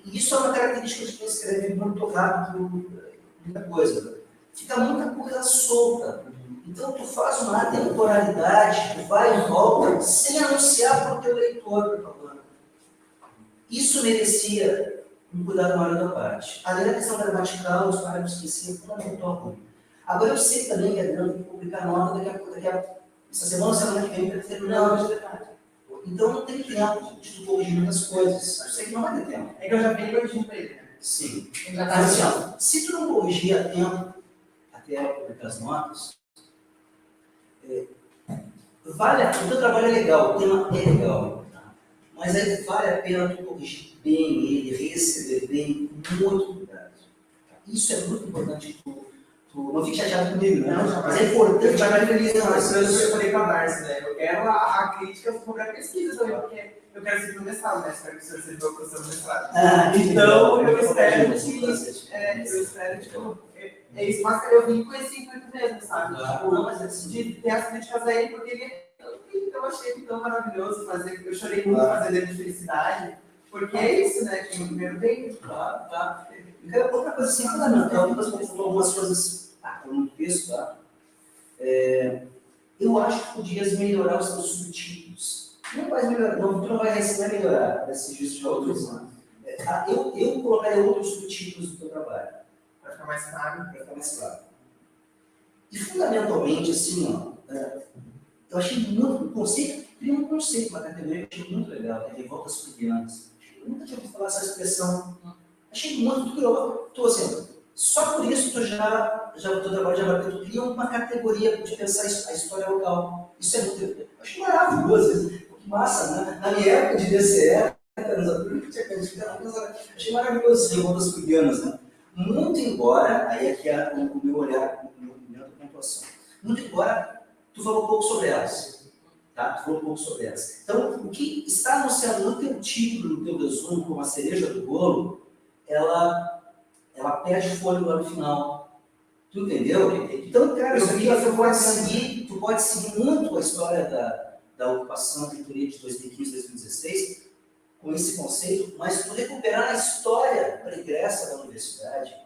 isso é uma característica de quem escreve muito rápido, muita coisa. Fica muita coisa solta. Então, tu faz uma atemporalidade, tu vai e volta, sem anunciar para o teu leitor, por favor. Isso merecia um cuidado maior da parte. Além da questão gramatical, os parágrafos que sim, fundamental ruim. Agora, eu sei também que a Adriana tem que publicar nota essa semana que vem, para terminar o detalhe. Então, não tem tempo de tu corrigir muitas coisas. Eu sei que não vai ter tempo. É que eu já vim corrigindo para ele. Sim. Já Mas assim, ó, se tu não corrigir a tempo, até publicar as notas, o teu trabalho é legal, o tema é legal, tá? Mas aí vale a pena tu corrigir bem ele, receber bem, muito cuidado. Isso é muito importante que tu não fique chateado comigo, né? Mas é importante. Eu estava feliz com isso, eu falei com a Darcy, né? Eu quero a crítica sobre a pesquisa também, porque eu quero seguir no mestrado, né? Espero que o senhor seja meu professor no mestrado. Então, eu espero que é isso, mas eu vim com esse intuito mesmo, sabe? Tipo, de ter as críticas a ele, porque eu achei ele tão maravilhoso fazer, eu chorei muito fazendo ele de felicidade, porque é isso, né? Que o primeiro bem, Tá. Outra coisa assim, fundamental, algumas coisas, no texto, tá? Eu acho que podias melhorar os seus subtítulos. Não vai melhorar, tu não vai melhorar esse juízo de outros anos. Eu colocaria outros subtítulos do teu trabalho. para ficar mais claro. Para ficar mais claro. E fundamentalmente, assim, ó, eu achei muito, o conceito, cria um conceito, uma categoria que eu achei muito legal, que é revoltas frianas. Eu nunca tinha ouvido falar essa expressão. Achei muito curioso. Então, assim, só por isso tu já o teu trabalho já vai, tu cria uma categoria de pensar a história local. Isso é muito, eu acho maravilhoso. Que massa, né? Na minha época de DCE, achei maravilhoso as revoltas frianas, né? Muito embora, aí aqui é o meu olhar, o meu momento de pontuação. Muito embora, tu falou um pouco sobre elas. Tá? Tu falou um pouco sobre elas. Então, o que está anunciado no teu título, no teu resumo, como a cereja do bolo, ela perde fôlego lá no final. Tu entendeu? Então, cara, isso aqui tu pode seguir muito a história da ocupação de Turquia de 2015 2016 com esse conceito, mas tu recuperar a história pregressa da universidade,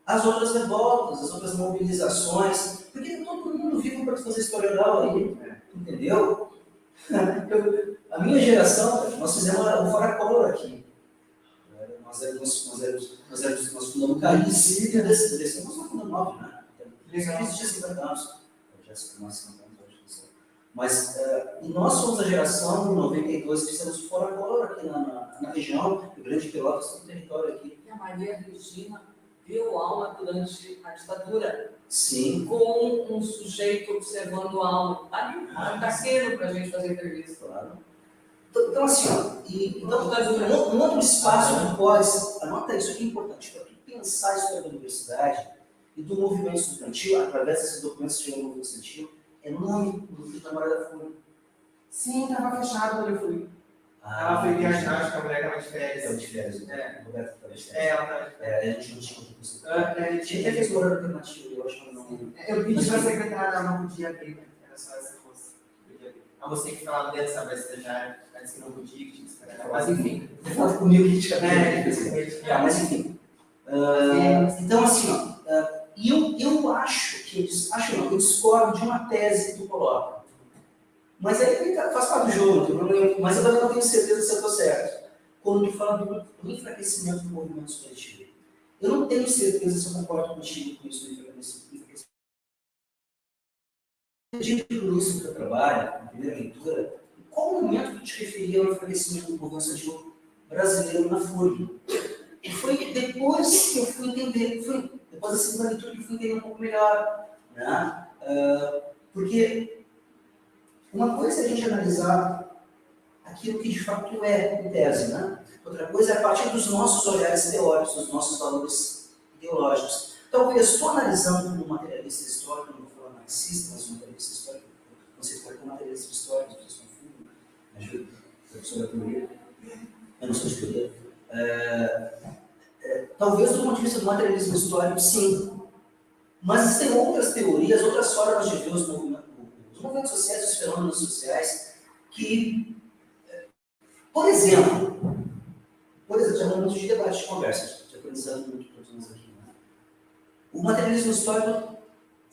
as outras revoltas, as outras mobilizações, porque todo mundo vive para fazer história oral aí, entendeu? A minha geração, nós fizemos um fora color aqui. Nós fundamos Caísse e descemos na Funda 9, né? Isso tinha 50 anos. Já 50 anos, mas nós somos a geração de 92 que fizemos fora color aqui na região, Rio Grande de Pelotas, todo o território aqui. E a Maria Regina deu aula durante a ditadura, Sim, com um sujeito observando a aula. Ali, está cedo para a gente fazer entrevista. claro. Então, assim, ó, um outro espaço que pode, anota isso aqui é importante, para tu pensar a história da universidade e do movimento estudantil, através desses documentos que chegam no movimento estudantil, é nome do filho da Maria da Folha. Sim, tava fechado quando eu fui. Ela foi viajar, acho que a mulher tava de férias. Estava de férias, É. o Roberto estava de férias. Ela tava de férias. A gente não tinha outra pessoa. Tinha Tinha que horário alternativo, eu acho que não. Eu pedi pra secretária, ela não podia abrir, né? Era só essa moça. A moça que falava dentro, sabe, a estagiária, mas que não podia, que tinha que esperar. Mas enfim. Fala comigo que tinha mas enfim. Então, assim, ó, e eu acho que, eu discordo de uma tese que tu coloca. Mas aí faz parte do jogo, não tem problema. Mas eu também não tenho certeza se eu estou certo. Quando tu fala do enfraquecimento do movimento estudantil, eu não tenho certeza se eu concordo contigo com isso do enfraquecimento. Eu digo isso no teu trabalho, na primeira leitura, em qual momento tu te referia ao enfraquecimento do movimento estudantil brasileiro na FURG? E foi depois que eu fui entender, depois da segunda leitura que eu fui entender um pouco melhor. Né? Porque uma coisa é a gente analisar aquilo que de fato é em tese, né? Outra coisa é a partir dos nossos olhares teóricos, dos nossos valores ideológicos. Talvez estou analisando como materialista histórico, não vou falar marxista, mas materialista histórico, não sei se como materialista histórico, as pessoas confundem, ajuda, professora teoria, eu não sou de teoria. Talvez do ponto de vista do materialismo histórico, sim. Mas existem outras teorias, outras formas de ver os movimentos sociais, os fenômenos sociais, que, por exemplo, já não de debate, de conversa, de aprendizado muito todos nós aqui. Né? O materialismo histórico,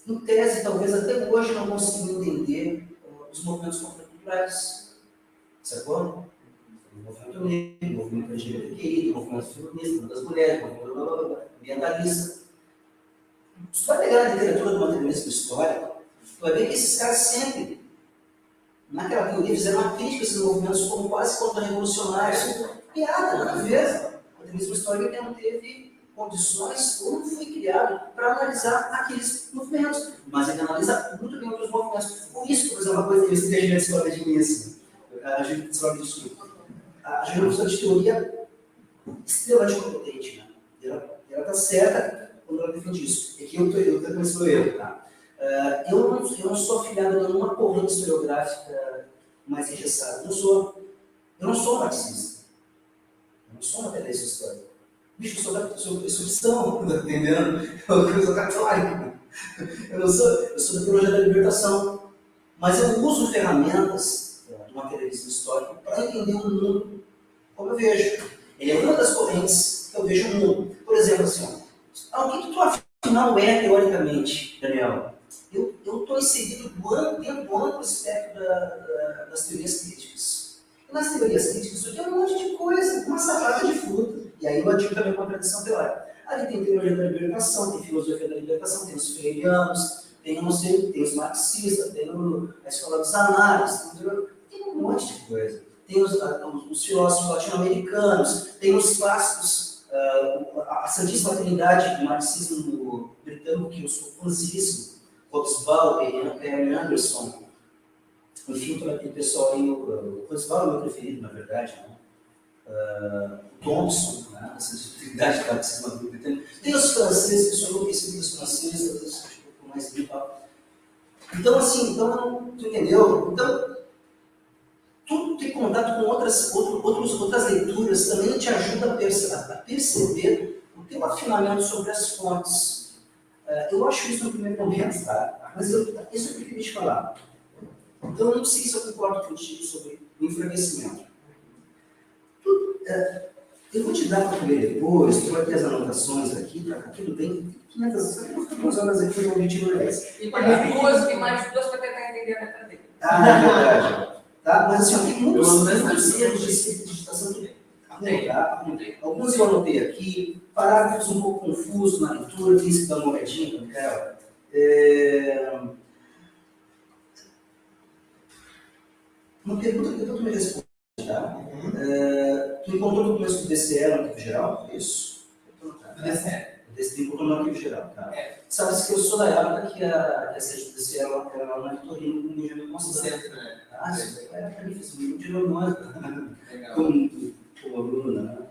em tese, talvez até hoje não conseguiu entender os movimentos contraculturais. Sacou? O movimento negro, o movimento LGBTQI, o movimento feminista, das mulheres, o movimento ambientalista. Se tu vai pegar a literatura do materialismo histórico, tu vai ver que esses caras sempre, naquela teoria, fizeram uma crítica a esses movimentos como quase contra-revolucionários. Piada, nada a ver. O materialismo histórico não teve condições, ou não foi criado para analisar aqueles movimentos, mas ele analisa muito bem outros movimentos. Por isso, por exemplo, uma coisa que eu esteja na escola de início, a gente discorda disso. A gente professora de teoria extremamente competente, né? Ela está certa quando ela defende isso. É que eu estou pensando erro, tá? Eu não sou afiliado a nenhuma corrente historiográfica mais engessada. Eu não sou marxista. Eu não sou materialista histórico. Bicho, eu sou cristão, tá entendendo? Eu sou católico. Eu sou da teologia da libertação. Mas eu uso ferramentas do materialismo histórico para entender o mundo como eu vejo. Ele é uma das correntes que eu vejo o mundo. Por exemplo, assim, o que tu afinal é teoricamente, Daniel? Eu estou inserido dentro do amplo espectro das teorias críticas. E nas teorias críticas, isso aqui é um monte de coisa, uma salada de fruta. E aí eu adiro também com a tradição teórica. Ali tem teoria da libertação, tem filosofia da libertação, tem os freirianos, tem os marxistas, tem a escola dos análises, tem um monte de coisa. Tem os filósofos latino-americanos, tem os clássicos, a Santíssima Trindade do marxismo britânico, que eu sou fãzíssimo, Hobsbawm, Henry Anderson, enfim, todo aquele pessoal aí, o Hobsbawm é o meu preferido, na verdade, né? O Thompson, né? A Santíssima Trindade do marxismo britânico. Tem os franceses, que são enlouquecidos dos franceses, um pouco mais rival. Então, assim, tu entendeu? Então, tu ter contato com outras leituras também te ajuda a perceber o teu afinamento sobre as fontes. Eu acho isso no primeiro momento, tá? Mas isso eu queria te falar. Então, eu não sei se eu concordo contigo sobre o enfraquecimento. Eu vou te dar para ler depois, tu vai ter as anotações aqui, tá tudo bem. 2 horas aqui, o objetivo é esse. E mais duas para tentar entender a letra dele. É verdade. Tá? Mas assim, tem muitos erros de escrita e digitação que alguns eu anotei aqui, parágrafos um pouco confusos na leitura, tem que dar uma olhadinha, Micael. Uma pergunta que tu me responde, tá? Tu encontrou no começo do DCE no arquivo geral? Isso? Do DCE. Desse tipo no arquivo geral, tá? Sabe-se que eu sou da época que essa justiça era lá na Vitorino com o Benjamin Constant. Ah, isso aí era para mim, fiz um de reuniões como aluno, né?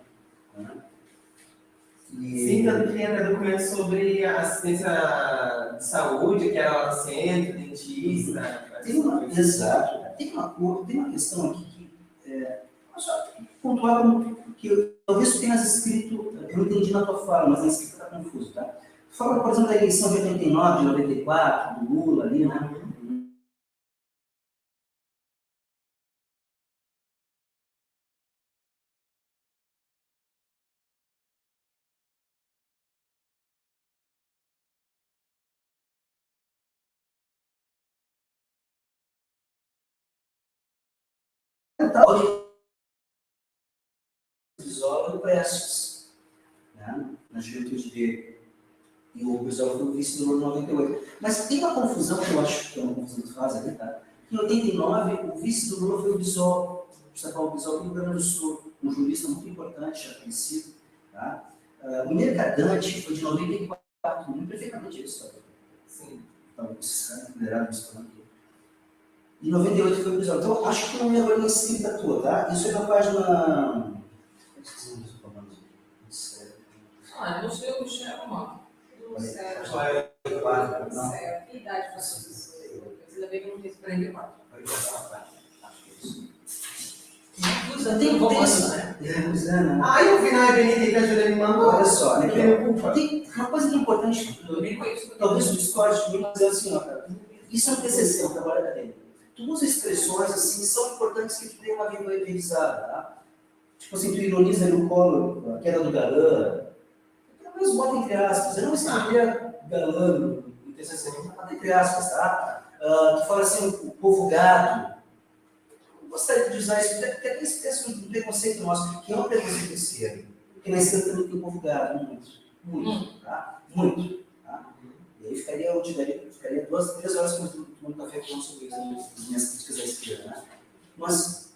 Sim, tanto que tem até documento sobre assistência de saúde, que era lá no centro, dentista. Exato. Tem uma questão aqui que só pontuar que talvez tu tenhas escrito, eu não entendi na tua fala, mas a escrita está confuso, tá? Tu fala, por exemplo, da eleição de 89, de 94, do Lula ali, né? Brizola e o Prestes, né? Na juventude dele. E o Brizola foi o vice do Lula em 98. Mas tem uma confusão que eu acho que é uma confusão que tu faz ali, tá? Em 89, o vice do Lula foi o Brizola, o Paulo Brizola do Rio Grande do Sul, um jurista muito importante, já conhecido. Tá? O Mercadante foi de 94, muito perfeitamente isso, tá? Sim. Então, esses caras lideraram isso aqui. Em 98 foi o Brizola. Então, acho que não é uma escrita tua, tá? Isso é na página. Ah, eu não sei o Michel, mano. Não sei. Que idade passou isso? Ainda bem que eu não fiz 44. Tem isso, né? Ah, eu vi na Avenida que a Julia me mandou. Olha só, não tenho culpa. tem uma coisa que é importante, Eu nem conheço. talvez o discorde de mim, mas é assim, ó, cara, isso é um TCC, um trabalho acadêmico. Tu usa expressões assim, que são importantes que tu dê uma revisada, tá? Tipo assim, tu ironiza ali o Collor, a queda do galã, pelo menos bota entre aspas, eu não escrevia galã no TCC, bota entre aspas, tá? Tu fala assim, o povo gado. Eu gostaria de usar isso, porque até expressa um preconceito nosso, que é um preconceito esquerdo. Porque na esquerda também tem o povo gado, muito, tá? Muito, tá? E aí ficaria 2, 3 horas tomando café falando sobre isso, as minhas críticas à esquerda, né? Mas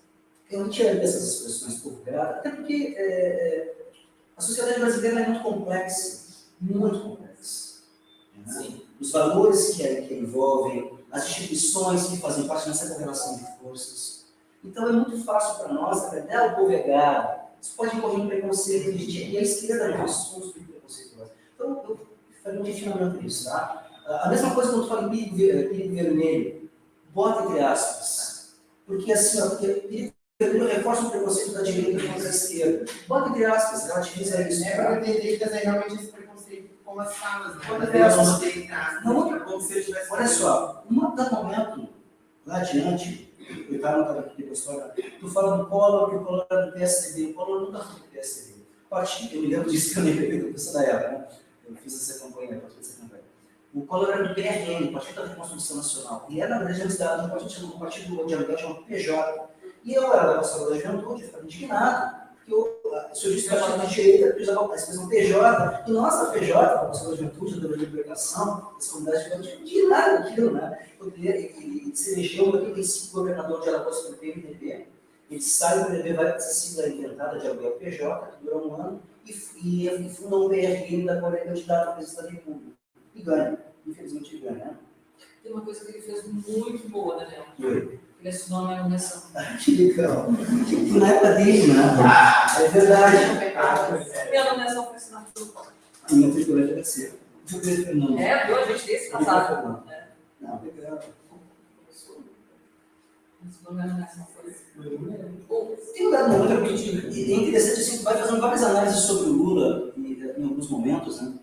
eu não tiraria essas expressões povo gado, até porque a sociedade brasileira é muito complexa, né? Sim. Os valores que envolvem, as instituições que fazem parte dessa correlação de forças. Então é muito fácil para nós, até o povo é gado, isso pode incorrer em preconceito, e a esquerda nós somos muito preconceituosos. Então eu faria um refinamento disso, tá? A mesma coisa quando tu fala em perigo vermelho, bota entre aspas, porque assim, ó, porque perigo vermelho reforça o preconceito da direita contra a esquerda. Bota entre aspas, relativiza isso. Eu tentei fazer realmente esse preconceito com as falas, né? Bota entre aspas. Como se eu tivesse. Olha só, num dado momento, lá adiante, eu estava no aqui da história, tu fala do Collor, que o Collor era do PSDB, o Collor nunca foi do PSDB. Eu me lembro disso que eu nem peguei do pessoal da época, né? Eu fiz essa campanha, O Collor era do PRN, Partido da Reconstrução Nacional, e era, na verdade, antes da um partido de aluguel chamado PJ. E eu era da pastora da juventude, eu ficava indignado, porque se eu disse que eu de direita, eu usava a expressão PJ, e nós da PJ, a pastora da juventude, da libertação, das comunidades de juventude, indignaram aquilo, né? Ele se elegeu em 85 governador de Alagoas pelo PMDB, ele sai do PMDB, vai para essa sigla inventada de aluguel PJ, que dura 1 ano, e funda um PRN da qual ele é candidato à presidência da República. E ganha. Infelizmente ele ganha. Tem uma coisa que ele fez muito boa, Daniel. Oi. Ele assinou a minha nomeação. Que legal. Na época dele, né? É verdade. Minha nomeação foi assinada pelo Collor. A minha figura deve ser. Não. É, viu? A gente tem esse casado. Não, legal. Assinou minha nomeação foi. Tem um dado momento que é interessante, assim, tu vai fazendo várias análises sobre o Lula em alguns momentos, né?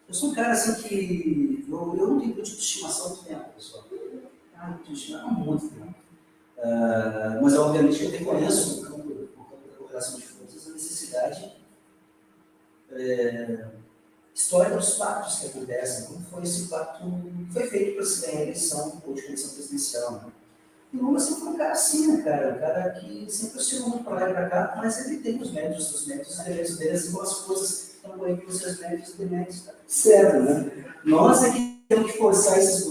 Eu sou um cara assim que eu não tenho tipo de estimação há muito tempo, pessoal. Há muito tempo. Mas obviamente eu reconheço, por campo da correlação de forças, a necessidade histórica dos pactos que acontecem. Como foi esse pacto que foi feito para se ganhar a eleição ou de eleição presidencial, né? E o Lula sempre foi um cara assim, né, cara? Um cara que sempre oscilou muito para lá e para cá, mas ele tem os méritos e defeitos dele, assim como as coisas estão aí com os seus méritos e deméritos. Certo, né? Nós é que temos que forçar esses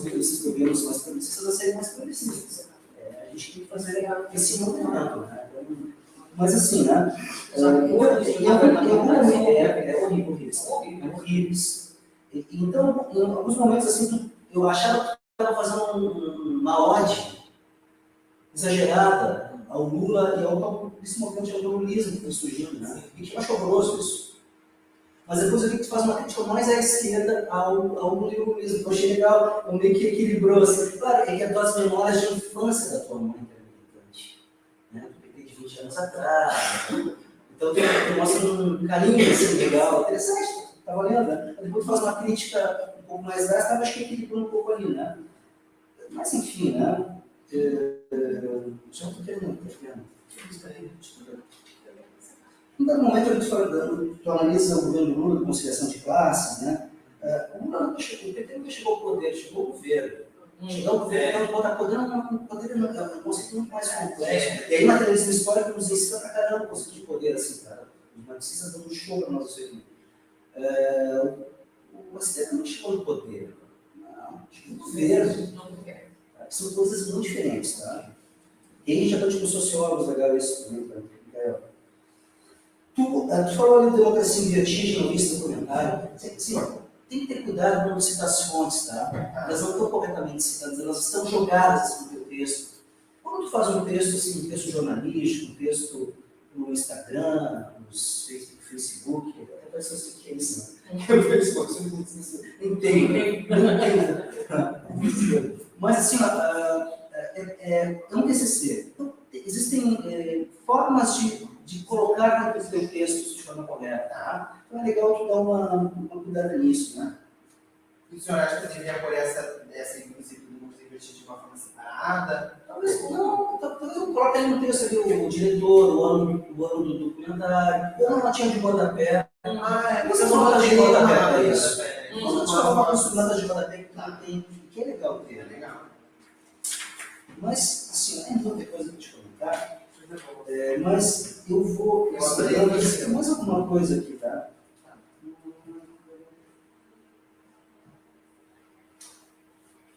governos mais progressistas a serem mais progressistas. A gente tem que fazer esse movimento, né? Mas assim, né? Em algum momento é horríveis. Então, em alguns momentos, assim, eu achava que estava fazendo uma ode exagerada ao Lula e ao esse movimento de autonomismo que foi surgindo, né? E que eu acho horroroso isso. Mas depois eu vi que tu faz uma crítica mais à esquerda ao lulismo. Então achei legal, eu meio que equilibrou assim. Claro, é que as tuas memórias de infância da tua mãe é militante, né? Tu peguei de 20 anos atrás. Então tu mostra um carinho assim, legal, interessante, tá valendo, né? Depois tu faz uma crítica um pouco mais drástica, mas acho que equilibrou um pouco ali, né? Mas enfim, né? Já estou terminando. Em dado momento, tu analisa o governo do Lula, conciliação de classes, né? O Lula nunca chegou, o PT nunca chegou ao poder, chegou ao governo. Chegar ao governo, então, botar poder é um conceito muito mais complexo. E aí, materialismo histórico nos ensina pra caramba o conceito de poder, assim, cara. Os marxistas dão um show para nós isso aí. O STF não chegou no poder. Não, chegou no governo. São coisas muito diferentes, tá? E aí, já estou com sociólogos, legal isso também, Mikael. Tu falou ali de democracia em vertigem, eu vi esse documentário. Tem que ter cuidado quando citar as fontes, tá? Elas não estão corretamente citadas, elas estão jogadas no teu texto. Quando tu faz um texto, assim, um texto jornalístico, um texto no Instagram, no Facebook, até parece que eu sei o que é isso, né? Eu vejo isso, não entendo. Mas assim, é um TCC. Então, existem formas de colocar no teu texto de forma correta, tá? Então é legal tu dar uma cuidada nisso, né? E o senhor acha que deveria pôr essa inclusive, de uma forma separada? Talvez eu coloque aí no texto ali o diretor, o ano do documentário, ou uma notinha de rodapé. Você não nota de rodapé para isso. Vamos falar uma nota de rodapé que é legal ter, é legal. Mas, assim, ainda vou ter coisa para te comentar. Mas eu vou dizer mais alguma coisa aqui, tá?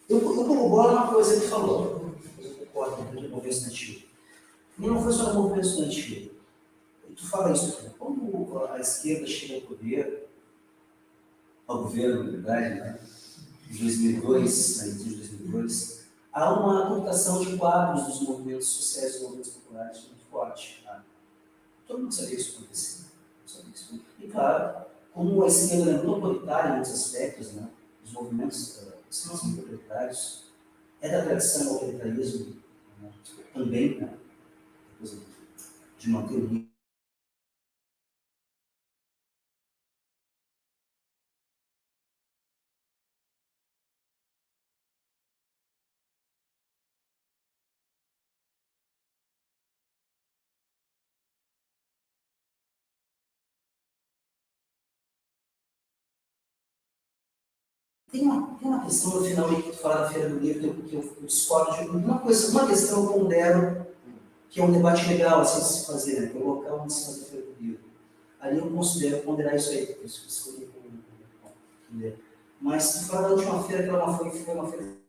Eu corroboro uma coisa que tu falou. Eu concordo com o movimento estudantil. E não foi só no movimento estudantil. Tu fala isso aqui. Quando a esquerda chega ao poder, ao governo, na verdade, né? Em 2002, na eleição de 2002, há uma computação de quadros dos movimentos sociais e dos movimentos populares muito forte. Tá? Todo mundo sabia que isso acontecia. E claro, como a esquerda é muito autoritária em muitos aspectos, né? Os movimentos são muito autoritários, é da tradição do autoritarismo, né? Também, né? De manter o nível. Tem uma questão no final que tu fala da Feira do Livro que eu discordo de uma questão eu pondero, que é um debate legal assim, de se fazer, né? Colocar uma cima da Feira do Livro. Ali eu considero ponderar isso aí, porque eu escolhi com mas tu fala da última feira que ela foi uma feira.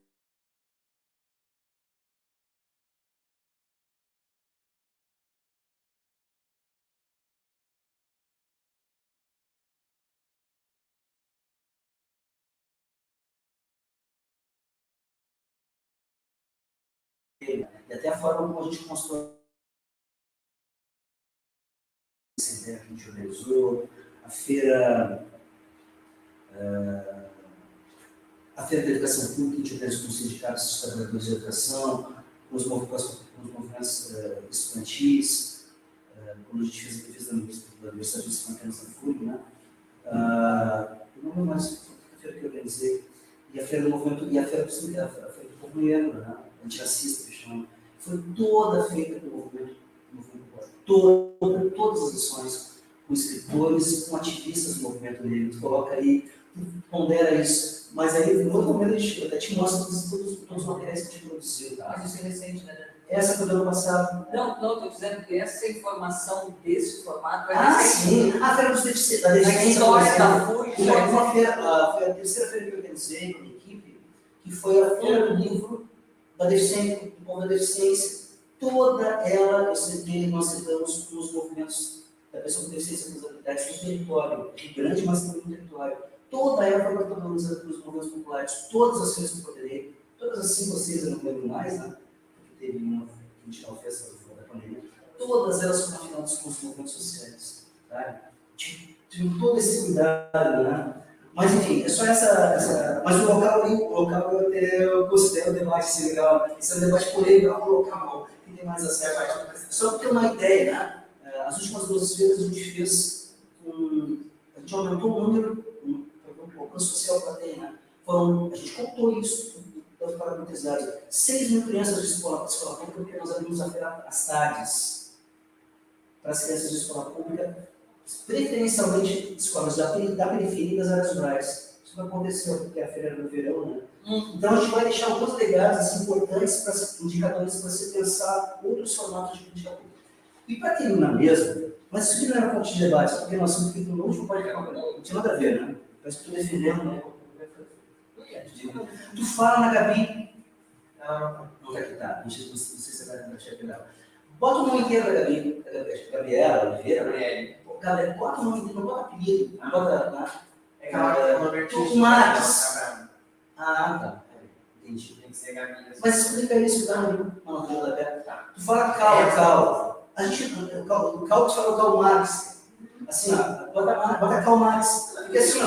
E até a forma como a gente constrói essa ideia que a gente organizou, a feira da educação pública, que a gente organizou com os sindicatos dos trabalhadores de educação, com os movimentos estudantis, quando a gente fez a defesa da Universidade de Santa Catarina na FURG, né? Eu não lembro mais a feira que eu organizei, e a feira do movimento, e a feira do povo negro, né? Antirracista, que chama. Foi toda feita pelo movimento todas as ações com escritores, com ativistas do movimento negro. Tu coloca aí, pondera isso. Mas aí, no outro momento, a gente até te mostra todos os materiais que a gente produziu. Tá? Mas isso é recente, né? Essa foi do ano passado. Não, estou dizendo que essa informação desse formato é recente. Sim, a Feira dos Deficientes. A história da FURG. Foi a terceira feira que eu organizei com a equipe, que foi a Feira do Livro da Deficiência, do povo da deficiência. toda ela, nós sentamos com os movimentos da pessoa com deficiência e responsabilidade no território, Rio Grande, mas também no território. Toda ela foi protagonizada pelos movimentos populares, todas as vezes que eu poderei, todas as 5 ou 6 eu não lembro mais, né? Porque teve uma que a gente não fez da pandemia, todas elas foram afinadas com os movimentos sociais, tá? Tive todo esse cuidado, né? Mas enfim, é só essa. Mas o local ali, eu gostei do debate, assim, legal. Esse é um debate polêmico, não o local, quem tem mais acesso. Só para ter uma ideia, né? As últimas 2 feiras a gente fez a gente aumentou o número, o alcance social que ela tem, né? A gente contou isso, deve falar muitas dados. 6 mil crianças de escola pública, porque nós abrimos a feira às tardes para as crianças de escola pública, preferencialmente escolas da periferia e das áreas rurais. Isso não aconteceu, porque a feira era no verão, né? Então a gente vai deixar alguns legados assim, importantes, indicadores para você pensar outros formatos de política pública. E para terminar mesmo, mas isso aqui não era ponto de debate, porque nós somos aqui no último pode não tinha nada a ver, né? Mas estou defendendo, né? Tu fala na Gabi. Não vai quitar, não sei se você vai deixar pegar. Bota o nome inteiro da Gabi, Gabriela, Oliveira, Gabriela, bota o nome inteiro, não bota apelido, não bota. Tu Marques. Tá. Entendi. Tem que ser Gabi. Mas explica isso, tá? Tu fala Cal. A gente, o Cal tu fala o Karl Marx. Assim, ó, bota Karl Marx. Porque assim, ó,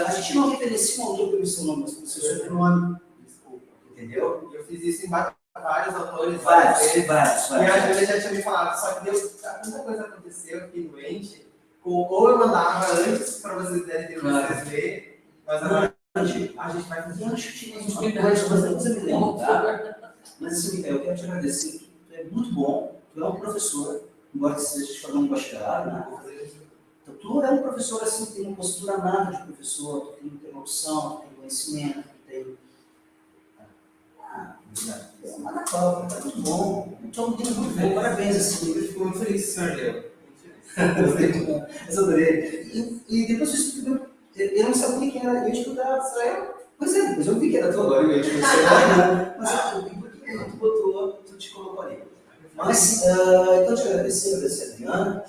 a gente não referencia um autor pelo seu nome, mas pelo seu sobrenome. Desculpa. Entendeu? Eu fiz isso em vários autores. Vários. E a Júlia já tinha me falado, só que muita coisa aconteceu aqui doente. Ou eu mandava antes para vocês terem tempo de vocês lerem, mas agora a gente vai fazer uma chutinha de uma coisa, mas não precisa me lembrar, tá? Mas assim, eu quero te agradecer, tu é muito bom, tu é um professor, embora você esteja falando um bacharelado, né? Então, tu é um professor assim, que tem uma postura nada de professor, tu tem uma opção, tu tem conhecimento, tu tem. Manda calma, tá muito bom. Então, muito bom, parabéns, assim, eu fico muito feliz que o senhor leu. Eu adorei. E depois eu não sabia quem era, eu ia te perguntar, pois é, depois eu vi que era tu agora, eu ia te conhecer, mas por que tu te colocou ali? Mas, então, eu te agradecer a Adriana.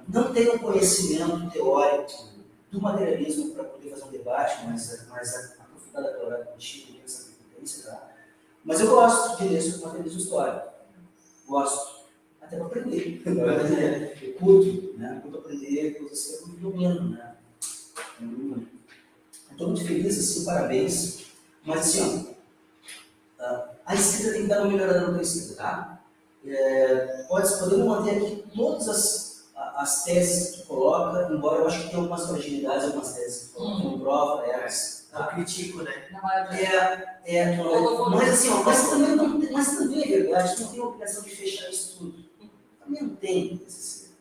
Não tenho conhecimento teórico do materialismo para poder fazer um debate mais aprofundado agora contigo, essa competência, tá? Mas eu gosto de ler sobre materialismo histórico. Gosto. Até para aprender. Eu curto, né? Curto aprender coisas que eu não domino, né? Estou muito feliz, assim, parabéns. Mas, assim, a escrita tem que dar uma melhorada no escrita, tá? Podemos manter aqui todas as teses que tu coloca, embora eu acho que tem algumas fragilidades, algumas teses que tu coloca, não prova, elas. Eu critico, né? Mas assim, mas também é verdade, não tem a obrigação de fechar isso tudo. Também não tem necessidade.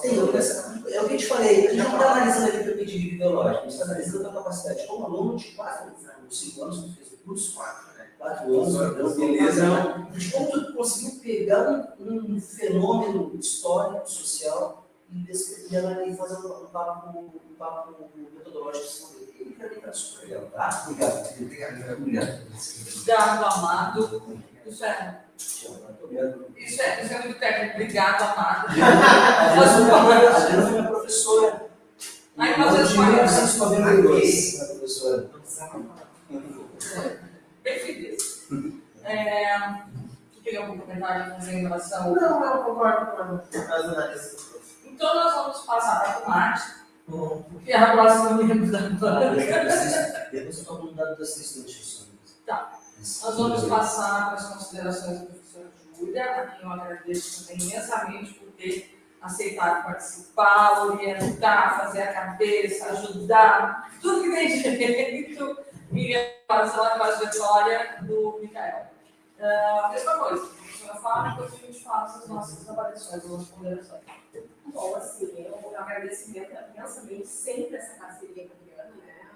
Tem obrigação. É o que eu te falei, a gente não está analisando aqui o teu pedido ideológico, a gente está analisando a tua capacidade. Como aluno de 4 anos, 5 anos, tu fez o curso, 4 anos, então, beleza. De como tu conseguiu pegar um fenômeno histórico, social, e descrever e fazer um papo metodológico sobre ele. Ele para mim está super legal, tá? Obrigado. Obrigado, Amado. Isso é muito técnico. Obrigado, Amado. A Adriana foi minha professora. Aí, mas eu conheço a professora. Bem feliz. Tu queria algum comentário em relação? Não, eu concordo com as análises. Então, nós vamos passar para a Tomate, que é a próxima membro da banca. Depois eu estou dado das instituições. Tá. Nós vamos passar para as considerações da professora Júlia, a quem eu agradeço também imensamente por ter aceitado participar, orientar, fazer a cabeça, ajudar, tudo que tem direito, e a trajetória do Micael. Mesma coisa, a professora fala, depois a gente faz as nossas avaliações, as ponderações. Bom, assim, eu agradeço imensamente sempre essa parceria com a Adriana, né?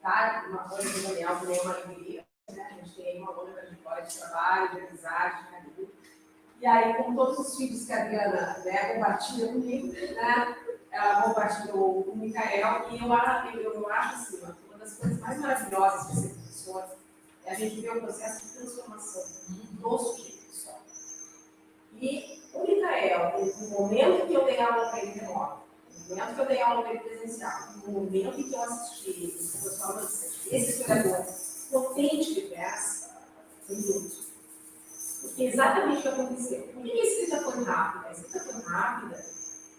Tá? Uma coisa do Daniel, que nem uma alegria, né? A gente tem uma longa trajetória de trabalho, de amizade, de carinho. E aí, com todos os vídeos que a Adriana, né, compartilha comigo, né? Ela compartilhou com o Micael, e eu acho assim, uma das coisas mais maravilhosas de ser professor A gente vê o processo de transformação do sujeito histórico. E o Micael, no momento que eu dei aula para ele remoto, no momento que eu dei aula para ele presencial, no momento em que eu assisti esse historiador potente de peça, foi muito. Porque é exatamente o que aconteceu. Por que a escrita foi rápida? A escrita foi rápida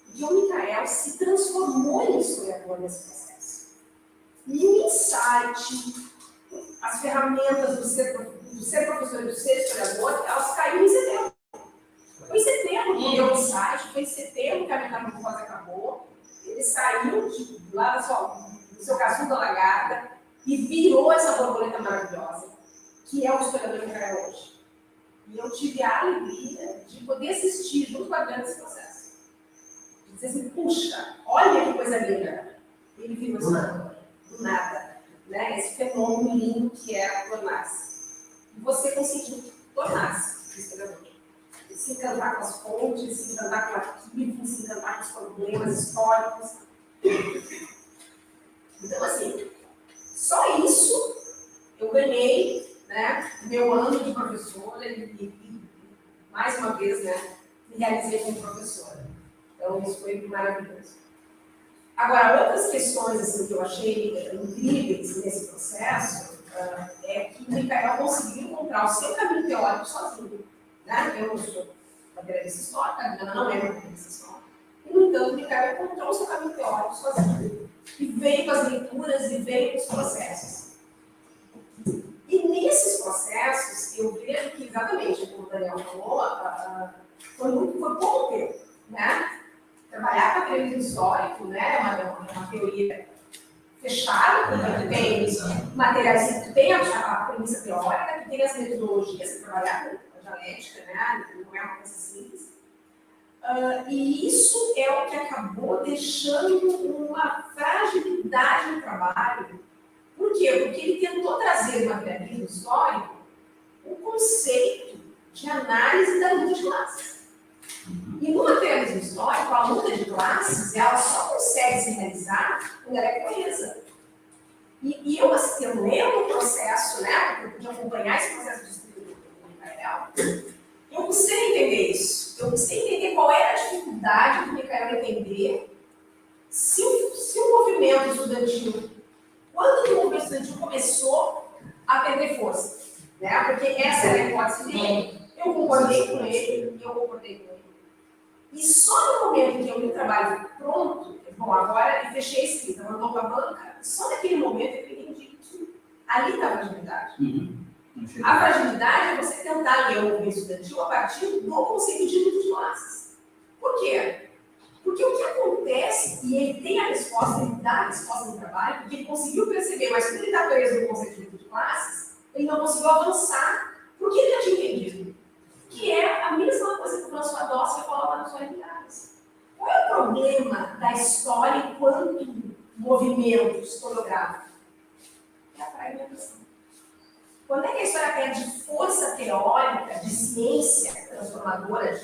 porque o Micael se transformou em historiador nesse processo. E o insight, as ferramentas do ser professor e do ser historiador, elas caíram em setembro. Foi em setembro que deu o insight, foi em setembro que a metamorfose acabou. Ele saiu lá do seu casulo da lagarta e virou essa borboleta maravilhosa, que é o historiador Micael hoje. E eu tive a alegria de poder assistir junto com a Adriana esse processo. De dizer assim, puxa, olha que coisa linda. Ele virou historiador. Do nada. Né? Esse fenômeno lindo que é tornar-se. E você conseguiu tornar-se historiador. Se encantar com as fontes, se encantar com arquivos, se encantar com os problemas históricos. Então, assim, só isso eu ganhei, né, meu ano de professora e mais uma vez, né, me realizei como professora. Então, isso foi maravilhoso. Agora, outras questões assim, que eu achei incríveis nesse processo é que o Micael conseguiu encontrar o seu caminho teórico sozinho. Né? Eu não sou materialista histórica, a Adriana não é materialista histórica. E, no entanto, o Micael encontrou o seu caminho teórico sozinho. E veio com as leituras e veio com os processos. E nesses processos, eu vejo que, exatamente, como o Daniel falou, foi pouco tempo, né? Trabalhar com materialismo histórico, né? É uma teoria fechada, porque tem materiais, que tem a premissa teórica, que tem as metodologias para trabalhar com a dialética, né? Não é uma coisa simples. E isso é o que acabou deixando uma fragilidade no trabalho. Por quê? Porque ele tentou trazer no materialismo histórico o conceito de análise da luta de classes. E no materialismo histórico, a luta de classes, ela só consegue se realizar quando ela é coesa. E eu lendo o processo, né, porque eu podia acompanhar esse processo de estudo do Micael, eu precisei entender isso. Eu precisei entender qual era a dificuldade do Micael entender se o movimento estudantil, quando o movimento estudantil começou a perder força. Né? Porque essa era a hipótese dele. Eu concordei com ele. E só no momento em que eu vi o trabalho pronto, bom, agora eu fechei a escrita, mandou para a banca, só naquele momento eu entendi que ali está a fragilidade. A fragilidade é você tentar ler o movimento estudantil a partir do conceito de luta de classes. Por quê? Porque o que acontece, e ele tem a resposta, ele dá a resposta no trabalho, porque ele conseguiu perceber, mas quando ele está preso no conceito de luta de classes, ele não conseguiu avançar, porque ele já tinha entendido. Que é a mesma coisa que o François Dossi falava nas suas ligadas. Qual é o problema da história enquanto movimento historiográfico? É a fragmentação. Quando é que a história perde força teórica, de ciência transformadora,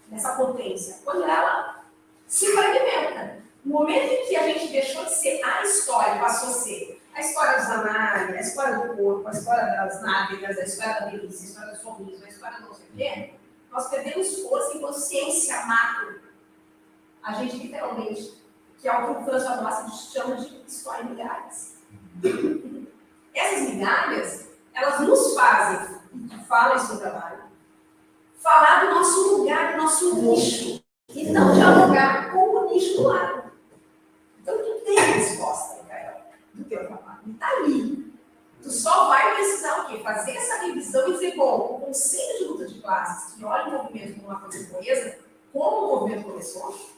dessa potência? Quando ela se fragmenta. No momento em que a gente deixou de ser a história, passou a ser a história dos análises, a história do corpo, a história das nádegas, a história da delícia, a história do sorriso, a história do não sei o quê, nós perdemos força enquanto ciência macro. A gente, literalmente, que é o que o François Dossi chama de história em migalhas. Essas migalhas, elas nos fazem, e falam isso no trabalho, falar do nosso lugar, do nosso nicho, e não dialogar com o nicho do lado. Então, tu tem a resposta, Micael, do teu trabalho. E está ali. Tu só vai precisar o quê? Fazer essa revisão e dizer, bom, o conceito de luta de classes, que olha o movimento como uma coisa coesa, como o movimento começou,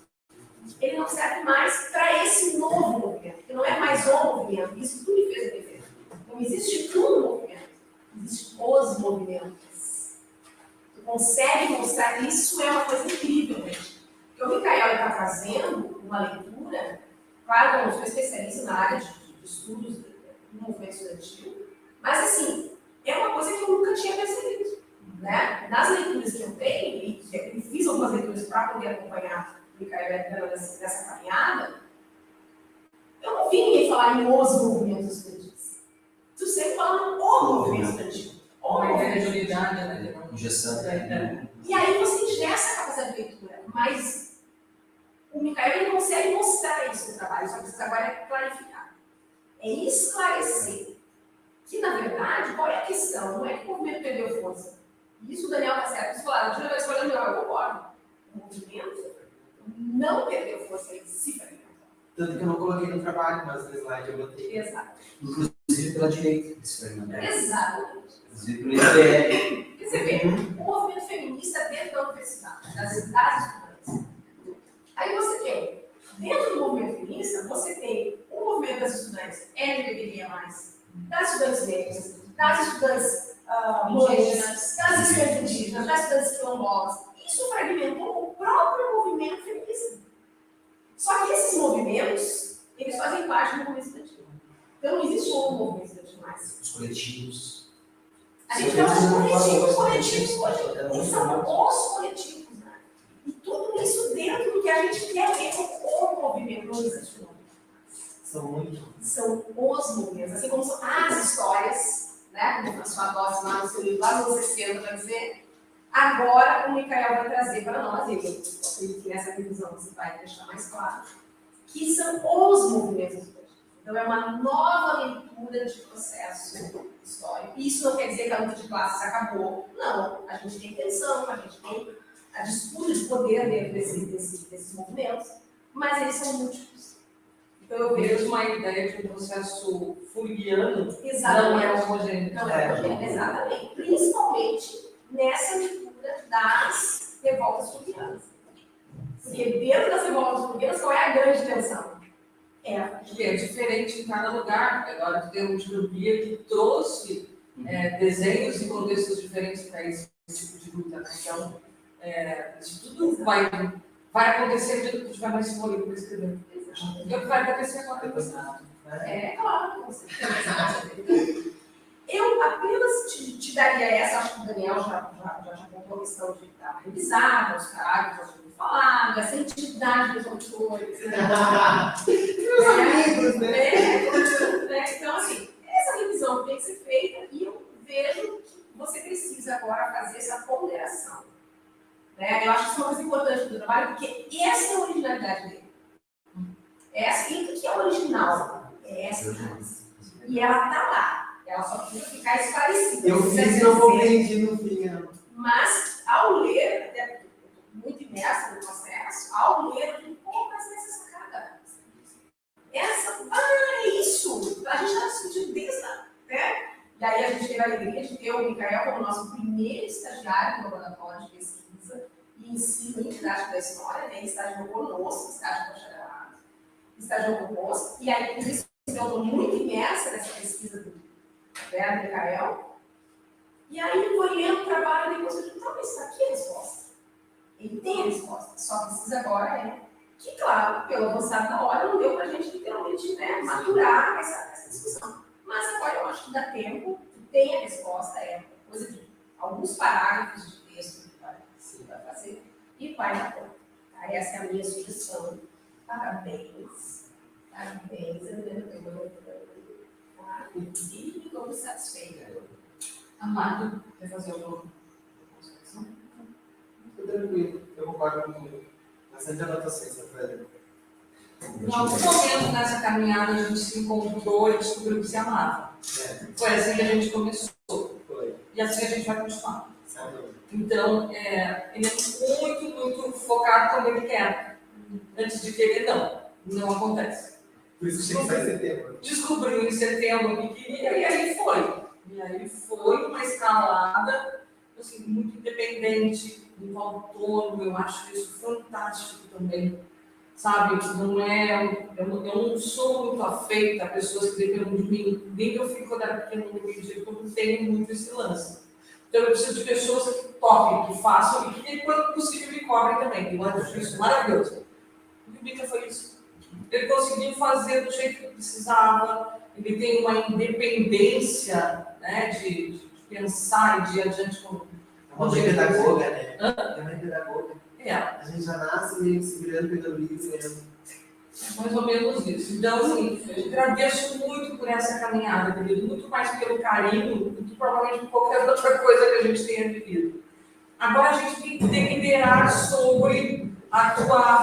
ele não serve mais para esse novo movimento, que não é mais o movimento. Isso tu me fez entender. Não existe um movimento, existem os movimentos. Tu consegue mostrar que isso é uma coisa incrível, gente. Porque o Micael está fazendo uma leitura, claro, eu não sou especialista na área de estudos do movimento estudantil, mas assim, é uma coisa que eu nunca tinha percebido. Né? Nas leituras que eu tenho, e eu fiz algumas leituras para poder acompanhar o Micael nessa caminhada, eu não vi ninguém falar em os movimentos estudantis. tu sempre fala o movimento estudantil. Uma ideia de unidade, né? Injeção. E aí você ingessa a capacidade de leitura, mas o Micael ele consegue mostrar isso no trabalho, só precisa agora clarificar. É esclarecer que, na verdade, qual é a questão? Não é que o movimento perdeu força. Isso o Daniel está certo. Eles falaram, tira a escolha melhor, eu concordo. O movimento não perdeu força, ele se fragmentou. Tanto que eu não coloquei no trabalho, mas no slide eu botei. Exato. Inclusive pela direita, esse fragmento. Exatamente. Inclusive pelo IPL. E você vê, o movimento feminista dentro da universidade, das estudantes. Aí você tem, dentro do movimento feminista, você tem o movimento das estudantes LGBTQIA+, das estudantes negras, das estudantes indígenas, das estudantes indígenas, das estudantes quilombolas. Isso fragmentou o próprio movimento feminista. Só que esses movimentos, eles fazem parte do movimento estudantil. Então não existe um movimento estudantil mais. Os coletivos. A gente tem os coletivos hoje. E são os coletivos, né? E tudo isso dentro do que a gente quer ver como movimento não existe não. São muito. São os movimentos, assim como são as histórias, né? Como a sua Dossi lá no seu livro, lá nos anos 60, vai dizer. Agora o Micael vai trazer para nós, e eu acredito que nessa revisão você vai deixar mais claro, que são os movimentos estudantis. Então é uma nova leitura de processo histórico. Isso não quer dizer que a luta de classes acabou. Não, a gente tem tensão, a gente tem a disputa de poder dentro desses movimentos, mas eles são múltiplos. Então eu vejo Uma ideia de um processo fulguiano não exatamente. é homogêneo. Não é homogêneo, exatamente. Principalmente nessa leitura das revoltas fulguianas. Porque dentro das revoltas fulguianas, qual é a grande tensão? Que é diferente em cada lugar. Agora tem um Utopia que trouxe desenhos e contextos diferentes para esse tipo de luta. Né? Então, isso tudo vai acontecer de que a gente vai mais se envolver para escrever. O que vai acontecer agora? Claro, com certeza. Eu apenas te daria essa, acho que o Daniel já contou a questão de dar uma revisada, os caráteres, nós tínhamos falado, essa entidade dos autores. Meus amigos, né? Então, assim, essa revisão tem que ser feita e eu vejo que você precisa agora fazer essa ponderação. Né? Eu acho que isso é uma coisa importante do trabalho, porque essa é a originalidade dele. Essa, e o que é original? É essa. E ela está lá. Ela só precisa ficar esclarecida. Eu fiz e não compreendi no fim. Mas, ao ler, até porque eu estou muito imersa no processo, ao ler, eu digo, pô, mas essa sacada. É isso! A gente está discutindo desde a. Né? E aí a gente teve a alegria de ter o Micael como nosso primeiro estagiário no laboratório de pesquisa e ensino em didática da história, né? Ele estagiou conosco, estagiou conosco, e aí por isso eu estou muito imersa nessa pesquisa do Micael. E aí foi lendo o trabalho e depois eu digo, mas está aqui a resposta. Ele tem a resposta, só precisa agora que, claro, pelo avançado da hora, não deu para a gente literalmente maturar essa discussão. Mas agora eu acho que dá tempo, tem a resposta, coisa de alguns parágrafos de texto que vai fazer e vai dar conta. Essa é a minha sugestão. Parabéns. Parabéns. E ficou satisfeita. Amado, quer fazer alguma consideração? Tô tranquilo, eu concordo com bastante anotações, Fred. Em algum momento nessa caminhada a gente se encontrou e descobriu que se amava. Foi assim que a gente começou. Foi. E assim a gente vai continuar. Sabe? Então, ele é muito focado quando ele quer. Antes de querer, não acontece. Por isso que tem que sair setembro. Descobriu em setembro o que queria e aí foi. E aí foi uma escalada assim, muito independente, muito autônomo. Eu acho isso fantástico também. Sabe, eu não sou muito afeita a pessoas que dependem de mim. Nem que eu fico quando era pequeno no Rio, porque eu não tenho muito esse lance. Então eu preciso de pessoas que toquem, que façam e que, quando possível, me cobrem também. Eu acho isso maravilhoso. O Mica foi isso. Ele conseguiu fazer do jeito que precisava, ele tem uma independência, né, de pensar e de ir adiante com É uma mãe pedagoga, né? É uma mãe pedagoga. É. A gente já nasce meio se virando pedagogia. Mais ou menos isso. Então, assim, eu agradeço muito por essa caminhada, querido, muito mais pelo carinho do que provavelmente por qualquer outra coisa que a gente tenha vivido. Agora a gente tem que deliberar sobre a tua